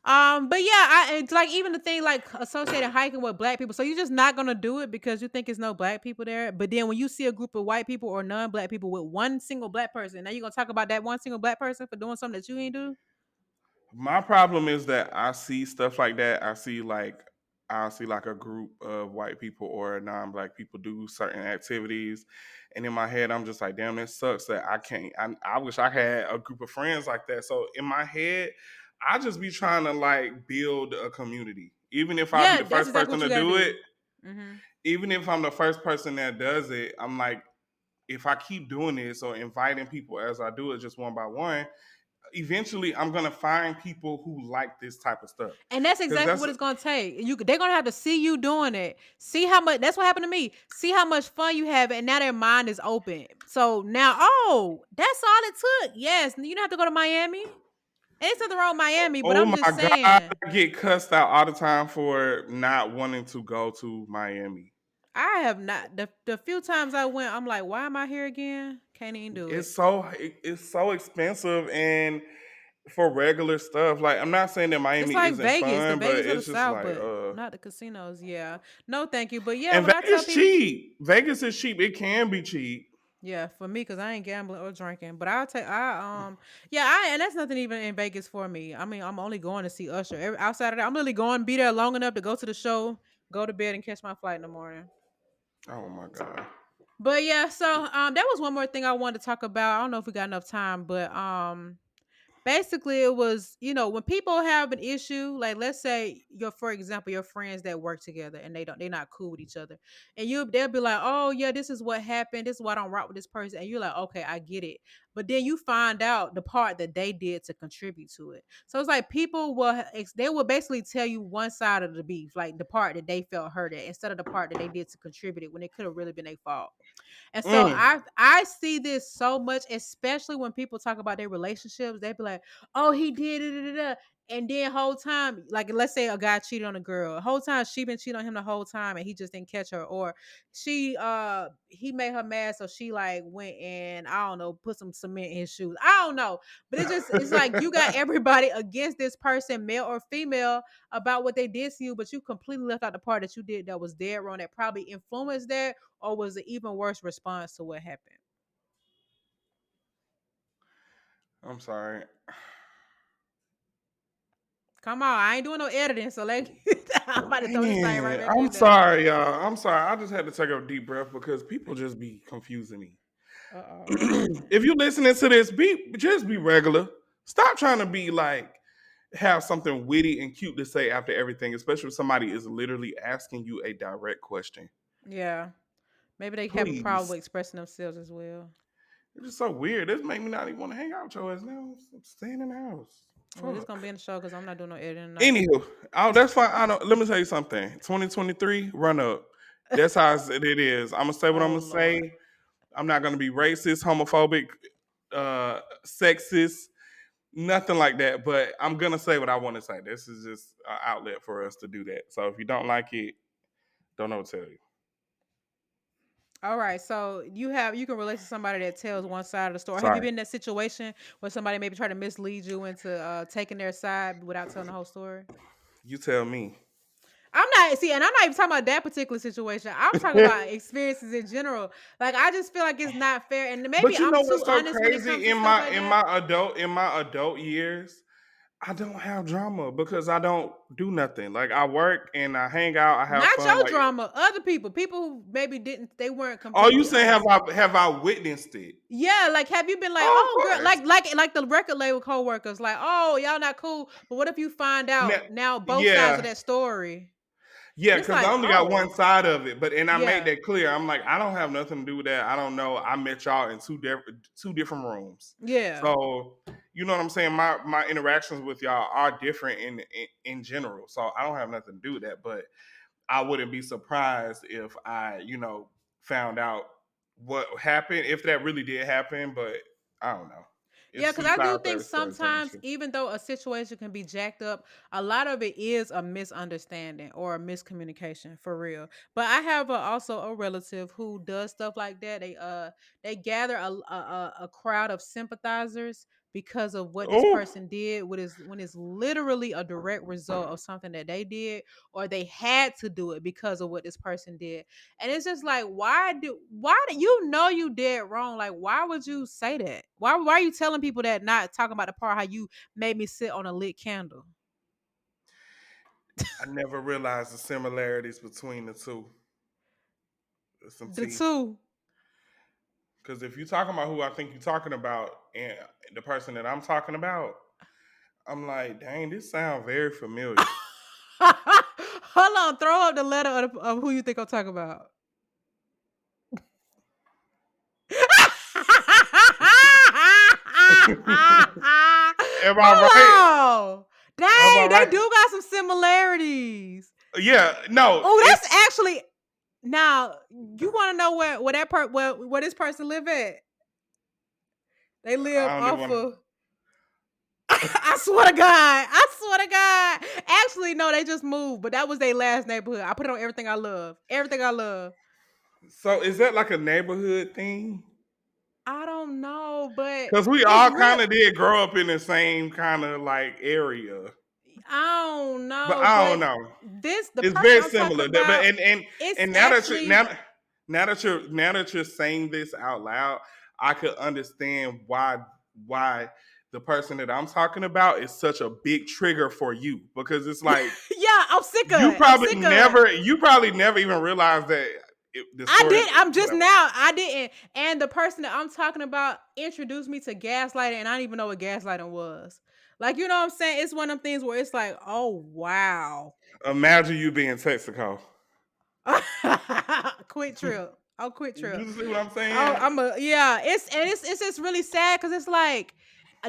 But yeah, it's like even the thing like associated hiking with black people. So you're just not gonna do it because you think it's no black people there. But then when you see a group of white people or non-black people with one single black person, now you're gonna talk about that one single black person for doing something that you ain't do. My problem is that I see stuff like that. I see like a group of white people or non-black people do certain activities, and in my head I'm just like, damn, it sucks that I can't. I wish I had a group of friends like that. So in my head, I just be trying to like build a community, even if I be Yeah, the that's first exactly person what you to gotta do do. it. Hmm. Even if I'm the first person that does it, I'm like, if I keep doing this or inviting people as I do it, just one by one, eventually I'm gonna find people who like this type of stuff. And that's Because exactly that's what it's gonna take. They're gonna have to see you doing it. See how much that's what happened to me. See how much fun you have, and now their mind is open. So now, oh, that's all it took. Yes, you don't have to go to Miami. Ain't nothing wrong with Miami, but oh I'm my just god, I saying. get cussed out all the time for not wanting to go to Miami. I have not the few times I went, I'm like, why am I here again? Can't even do it. It's so expensive and for regular stuff. Like I'm not saying that It's Miami like isn't Vegas, the fun, but Vegas of the it's just South, like but not the casinos. Yeah, no, thank you. But yeah, and when I tell Vegas people, cheap. Vegas is cheap. It can be cheap. yeah, for me, cause I ain't gambling or drinking. But I'll take yeah, I and that's nothing even in Vegas for me. I mean, I'm only going to see Usher. Outside of that, I'm literally going be there long enough to go to the show, go to bed, and catch my flight in the morning. Oh my god. But yeah, so that was one more thing I wanted to talk about. I don't know if we got enough time, but basically it was, when people have an issue, like let's say for example, your friends that work together and they're not cool with each other, and they'll be like, oh yeah, this is what happened, this is why I don't rock with this person, and you're like, okay, I get it. But then you find out the part that they did to contribute to it. So it's like people they will basically tell you one side of the beef, like the part that they felt hurt at, instead of the part that they did to contribute it, when it could have really been their fault. And so Mm. I see this so much, especially when people talk about their relationships. They be like, "Oh, he did it," da, da, da." And then whole time, like let's say a guy cheated on a girl, whole time she been cheating on him the whole time, and he just didn't catch her, or he made her mad, so she like went and I don't know, put some cement in his shoes. I don't know, but it's like you got everybody against this person, male or female, about what they did to you, but you completely left out the part that you did that was dead wrong, that probably influenced that, or was it even worse response to what happened? I'm sorry. Come on, I ain't doing no editing, so like I'm about to throw this thing right Man, back I'm in there. sorry, y'all. I'm sorry. I just had to take a deep breath because people just be confusing me. Uh oh, what happened? If you listening to this, just be regular. Stop trying to be like have something witty and cute to say after everything, especially if somebody is literally asking you a direct question. Yeah, maybe they have a problem Please. with expressing themselves as well. It's just so weird. This make me not even want to hang out with your ass now. I'm staying in the house. Well, this gonna Fuck. be in the show because I'm not doing no editing tonight. Anywho, oh, that's fine. I don't. Let me tell you something. 2023, run up. That's how it is. I'm gonna say what I'm Oh gonna Lord. say. I'm not gonna be racist, homophobic, sexist, nothing like that. But I'm gonna say what I want to say. This is just an outlet for us to do that. So if you don't like it, don't know what to tell you. All right, so you can relate to somebody that tells one side of the story. Have you Sorry. been in that situation where somebody maybe try to mislead you into taking their side without telling the whole story? You tell me. I'm not see, and I'm not even talking about that particular situation. I'm talking about experiences in general. Like I just feel like it's not fair, and maybe But you I'm know too what's so honest when it comes crazy to in stuff my like in that. my adult years, I don't have drama because I don't do nothing. Like I work and I hang out, I have Not fun. your Like, drama, other people who maybe they weren't oh, you completely saying honest. have I witnessed it? Yeah, like have you been like, Oh, oh of girl, course. like the record label coworkers, like, oh y'all not cool. But what if you find Now, out now both sides of yeah, that story? yeah, And it's because I like, only got one oh side of it, but and I made yeah, that clear. I'm like, I don't have nothing to do with that. I don't know. I met y'all in two different rooms, yeah. so you know what I'm saying. My interactions with y'all are different in general, so I don't have nothing to do with that. But I wouldn't be surprised if I, found out what happened, if that really did happen, but I don't know. Yeah, It's because two I do sides to think every story, sometimes, technically. even though a situation can be jacked up, a lot of it is a misunderstanding or a miscommunication for real. But I have also a relative who does stuff like that. They gather a crowd of sympathizers because of what this Oh, person did, when it's literally a direct result of something that they did, or they had to do it because of what this person did. And it's just like, why do you did wrong? Like, why would you say that? Why are you telling people that, not talking about the part how you made me sit on a lit candle? I never realized the similarities between the two. There's some The teeth. two. Because if you're talking about who I think you're talking about and the person that I'm talking about, I'm like, dang, this sounds very familiar. Hold on, throw up the letter of who you think I'm talking about. Am I right? Hold on. Am I Dang, they right? do got some similarities. Yeah, no, Oh, it's that's actually now you want to know where this person live at? They live I don't even off want of. I swear to God. I swear to God. Actually, no, they just moved, but that was their last neighborhood. I put it on everything I love. Everything I love. so is that like a neighborhood thing? I don't know, but Because we it's all real. kind of did grow up in the same kind of like area. I don't But know, I don't but know. the It's person very I'm talking similar. But about, and it's and actually now that you're saying this out loud, I could understand why the person that I'm talking about is such a big trigger for you, because it's like yeah, I'm sick of it. I'm sick of it. you probably never even realized that the I story, did. I'm just whatever. now. I didn't. And the person that I'm talking about introduced me to gaslighting, and I didn't even know what gaslighting was. Like, you know what I'm saying? It's one of them things where it's like, oh wow. Imagine you being Texaco. Quit trip. I'll quit trip. You see what I'm saying? I'm a yeah. It's just really sad because it's like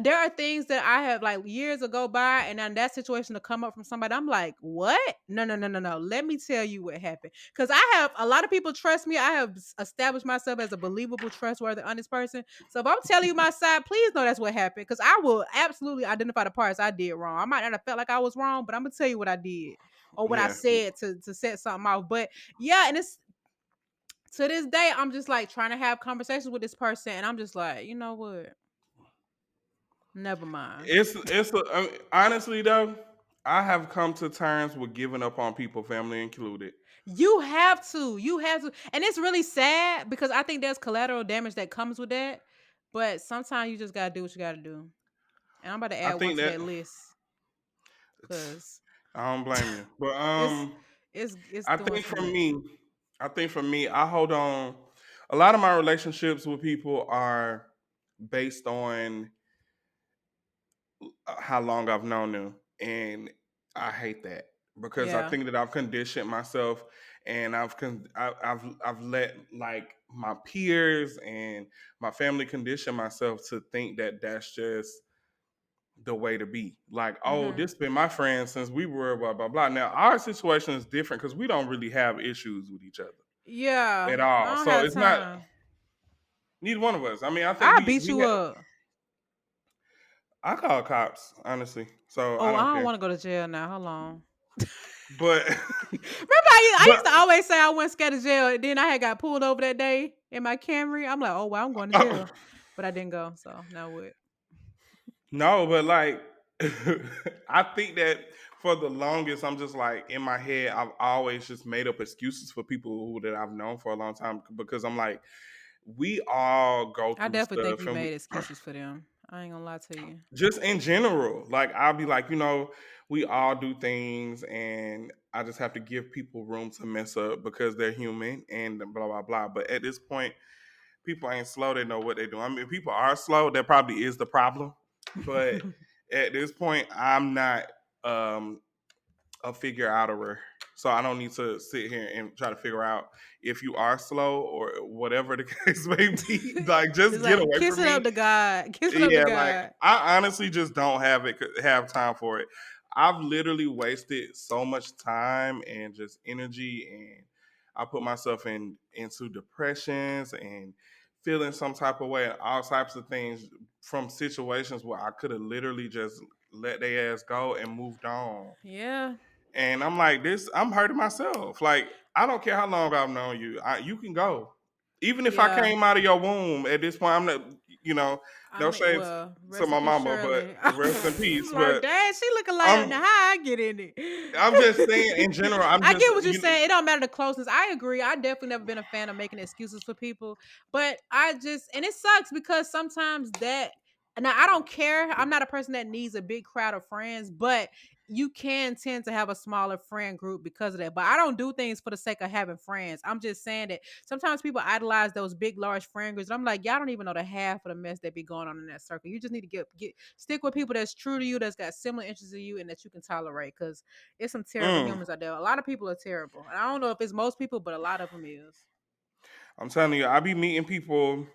there are things that I have like years ago by, and then that situation to come up from somebody, I'm like, what? No, no, no, no, no. Let me tell you what happened. Because I have a lot of people trust me. I have established myself as a believable, trustworthy, honest person. So if I'm telling you my side, please know that's what happened. Because I will absolutely identify the parts I did wrong. I might not have felt like I was wrong, but I'm gonna tell you what I did or what I Yeah. said to set something off. But yeah, and it's to this day, I'm just like trying to have conversations with this person, and I'm just like, you know what? Never mind. Honestly though, I have come to terms with giving up on people, family included. You have to. You have to. And it's really sad because I think there's collateral damage that comes with that. But sometimes you just gotta do what you gotta do. And I'm about to I add one think to that that list because I don't blame you, but it's it's I doing think too for much. me, I hold on. A lot of my relationships with people are based on how long I've known them, and I hate that because I Yeah. think that I've conditioned myself, and I've let like my peers and my family condition myself to think that that's just the way to be. Like, oh, Mm-hmm. this been my friend since we were blah blah blah. Now our situation is different because we don't really have issues with each other Yeah. at I all. don't So have it's not time. neither one of us. I mean, I think I'll beat we you have. up. I call cops honestly, so I Oh, I don't don't care. want to go to jail now. Hold on. But Remember, I used but to always say I wasn't scared of jail. And then I had got pulled over that day in my Camry. I'm like, oh wow, I'm going to jail, but I didn't go. So now what? no, but like I think that for the longest, I'm just like in my head, I've always just made up excuses for people who that I've known for a long time because I'm like, we all go I through definitely think stuff, you and made excuses for them. I ain't gonna lie to you. just in general, like I'll be like, we all do things, and I just have to give people room to mess up because they're human and blah blah blah. But at this point, people ain't slow; they know what they do. I mean, people are slow. That probably is the problem. But at this point, I'm not um, a figure outerer. So I don't need to sit here and try to figure out if you are slow or whatever the case may be. Like, just It's get like away kiss from it up me. to God. Kiss it up to Yeah, like God. I honestly just don't have time for it. I've literally wasted so much time and just energy, and I put myself into depressions and feeling some type of way and all types of things from situations where I could have literally just let their ass go and moved on. Yeah. And I'm like, I'm hurting myself. Like, I don't care how long I've known you. You can go. Even if I Yeah. came out of your womb at this point, I'm not, you know, I no mean, shades well, to rest in my peace, mama, but Shirley. rest in peace. Like, But dang, she looking like I'm, now how I get in I'm just it. saying in general, I'm I just, get what you're saying. It don't matter the closeness. I agree. I definitely never been a fan of making excuses for people, but I just and it sucks because sometimes that. Now I don't care. I'm not a person that needs a big crowd of friends, but you can tend to have a smaller friend group because of that. But I don't do things for the sake of having friends. I'm just saying that sometimes people idolize those big, large friend groups. I'm like, y'all don't even know the half of the mess that be going on in that circle. You just need to get stick with people that's true to you, that's got similar interests to you, and that you can tolerate. Because it's some terrible mm, humans out there. A lot of people are terrible. And I don't know if it's most people, but a lot of them is. I'm telling you, I be meeting people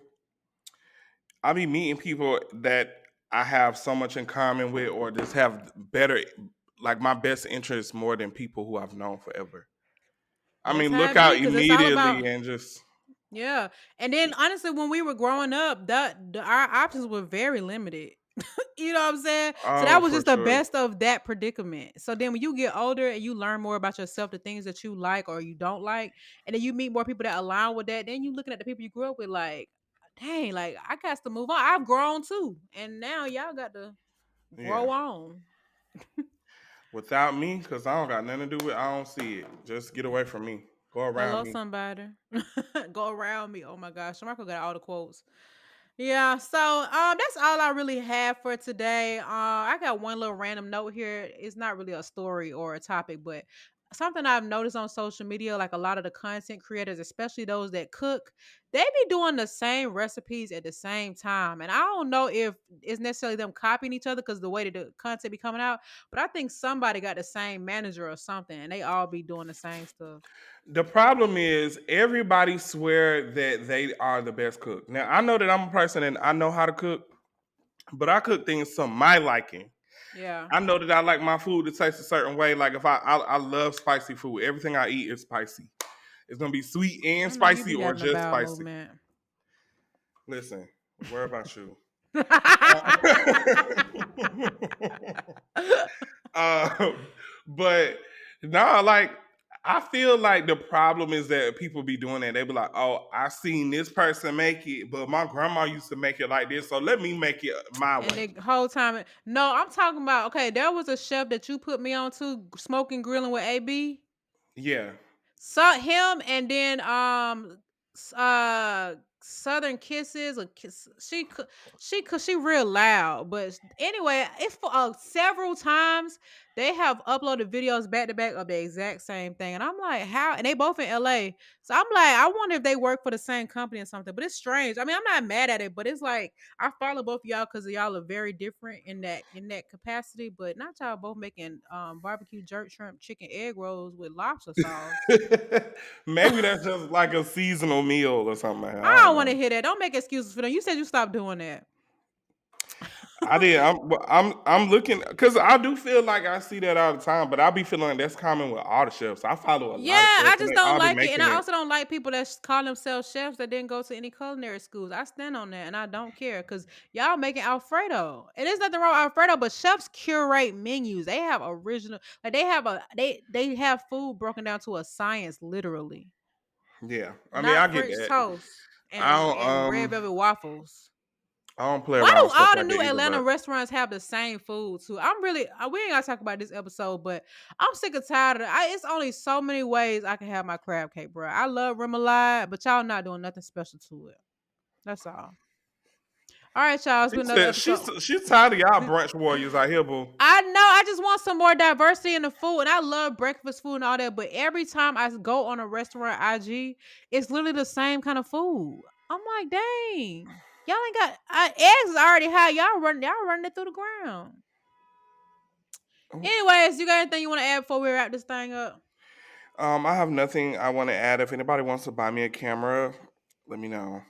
that I have so much in common with, or just have better, like my best interests more than people who I've known forever. I That's mean, how look it be, out because it's all immediately about and just, yeah. And then honestly, when we were growing up, our options were very limited. You know what I'm saying? So that oh, was for just the sure. best of that predicament. So then when you get older and you learn more about yourself, the things that you like or you don't like, and then you meet more people that align with that, then you looking at the people you grew up with like, dang, like I got to move on. I've grown too, and now y'all got to Yeah. grow on. Without me, because I don't got nothing to do with it, I don't see it. Just get away from me. Go around Hello, me. somebody. Go around me. Oh my gosh, Marco got all the quotes. Yeah, so that's all I really have for today. I got one little random note here. It's not really a story or a topic, but something I've noticed on social media, like a lot of the content creators, especially those that cook, they be doing the same recipes at the same time. And I don't know if it's necessarily them copying each other because the way that the content be coming out, but I think somebody got the same manager or something, and they all be doing the same stuff. The problem is everybody swear that they are the best cook. Now I know that I'm a person and I know how to cook, but I cook things to my liking. Yeah. I know that I like my food to taste a certain way. Like if I love spicy food. Everything I eat is spicy. It's gonna be sweet and I know you spicy be or having a just bowel spicy. movement. Listen, where about you? But no, like I feel like the problem is that people be doing that. They be like, "Oh, I seen this person make it, but my grandma used to make it like this, so let me make it my And way." the whole time, no, I'm talking about. Okay, there was a chef that you put me on to, smoking grilling with AB. Yeah, Saw him, and then Southern Kisses or kiss. She real loud, but anyway, it's for several times they have uploaded videos back to back of the exact same thing, and I'm like, how? And they both in LA, so I'm like, I wonder if they work for the same company or something. But it's strange. I mean, I'm not mad at it, but it's like I follow both of y'all because y'all are very different in that capacity. But not y'all both making barbecue jerk shrimp chicken egg rolls with lobster sauce. maybe that's just like a seasonal meal or something. I I don't don't want know. to hear that. Don't make excuses for them. You said you stopped doing that. I did. I'm looking because I do feel like I see that all the time, but I be feeling like that's common with all the chefs. I follow a Yeah, lot of chefs, I and just they don't all be like it. And making I it. also don't like people that call themselves chefs that didn't go to any culinary schools. I stand on that and I don't care because y'all making Alfredo. It is nothing wrong with Alfredo, but chefs curate menus. They have original, like they have food broken down to a science, literally. Yeah, I mean, I Not get French that. toast I don't and red velvet waffles. I don't play Why around do with stuff all the like that new either. Atlanta But restaurants have the same food too? I'm really we ain't gotta talk about this episode, but I'm sick and tired of it. It's only so many ways I can have my crab cake, bro. I love remoulade, but y'all not doing nothing special to it. That's all. All right, y'all. It's she been another said episode. she's tired of y'all brunch warriors out here, boo. I know. I just want some more diversity in the food, and I love breakfast food and all that. But every time I go on a restaurant IG, it's literally the same kind of food. I'm like, dang, y'all ain't got eggs is already high. Y'all running it through the ground. Anyways, you got anything you want to add before we wrap this thing up? I have nothing I want to add. If anybody wants to buy me a camera, let me know.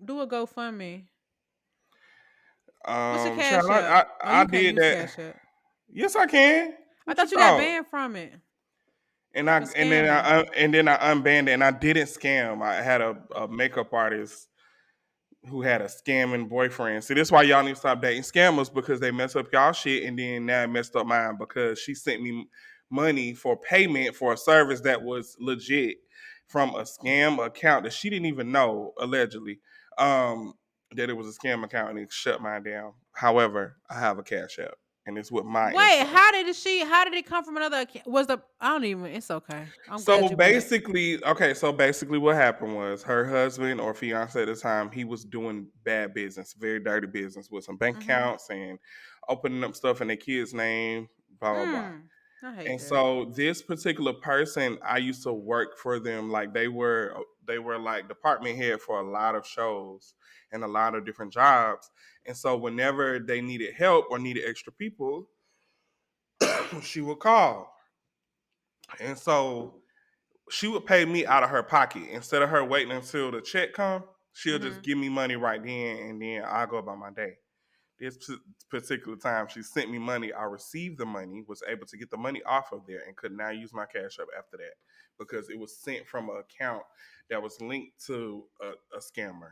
Do a GoFundMe. What's your cash Child, app? Oh, I you can't did use that. cash app. Yes, I can. I What you thought you got thought? banned from it And for scamming. then I unbanned it, and I didn't scam. I had a makeup artist who had a scamming boyfriend. See, this is why y'all need to stop dating scammers because they mess up y'all shit, and then now it messed up mine because she sent me money for payment for a service that was legit from a scam account that she didn't even know allegedly that it was a scam account, and it shut mine down. However, I have a cash app, and it's with my Wait, info. how did it come from another was the I don't even it's okay. I'm glad So you went. basically, okay, so basically what happened was her husband or fiance at the time, he was doing bad business, very dirty business with some bank Mm-hmm. accounts and opening up stuff in their kid's name, blah, blah, blah. I hate And that. so this particular person, I used to work for them. Like they were like department head for a lot of shows and a lot of different jobs. And so whenever they needed help or needed extra people, she would call. And so she would pay me out of her pocket instead of her waiting until the check come. She'll just Mm-hmm. give me money right then, and then I go about my day. This particular time, she sent me money. I received the money, was able to get the money off of there, and could now use my cash app after that because it was sent from an account that was linked to a scammer.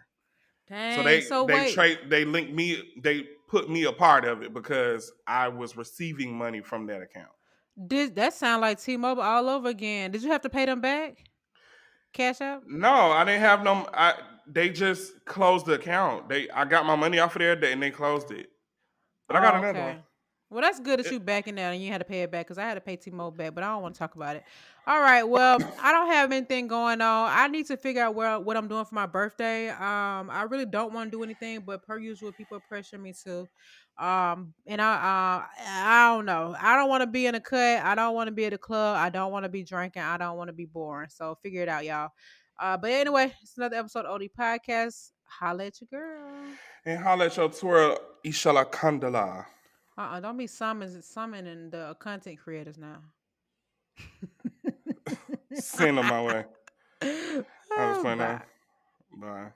So Dang. So wait. they linked me, they put me a part of it because I was receiving money from that account. Did that sound like T-Mobile all over again? Did you have to pay them back? Cash App? No, I didn't have no. They just closed the account. I got my money off of there, and they closed it. But I got Oh, another one. okay. Well, that's good that It- you backing that and you had to pay it back because I had to pay T-Mobile back, but I don't want to talk about it. All right. Well, I don't have anything going on. I need to figure out what I'm doing for my birthday. I really don't want to do anything, but per usual, people pressure me to. And I don't know. I don't want to be in a cut. I don't want to be at a club. I don't want to be drinking. I don't want to be boring. So figure it out, y'all. But anyway, it's another episode of OD Podcast. Holla at your girl. and holla at your twirl, Ishala Kandala. Don't be summoning the content creators now. Send them my way. I was Oh, playing on. bye. Bye.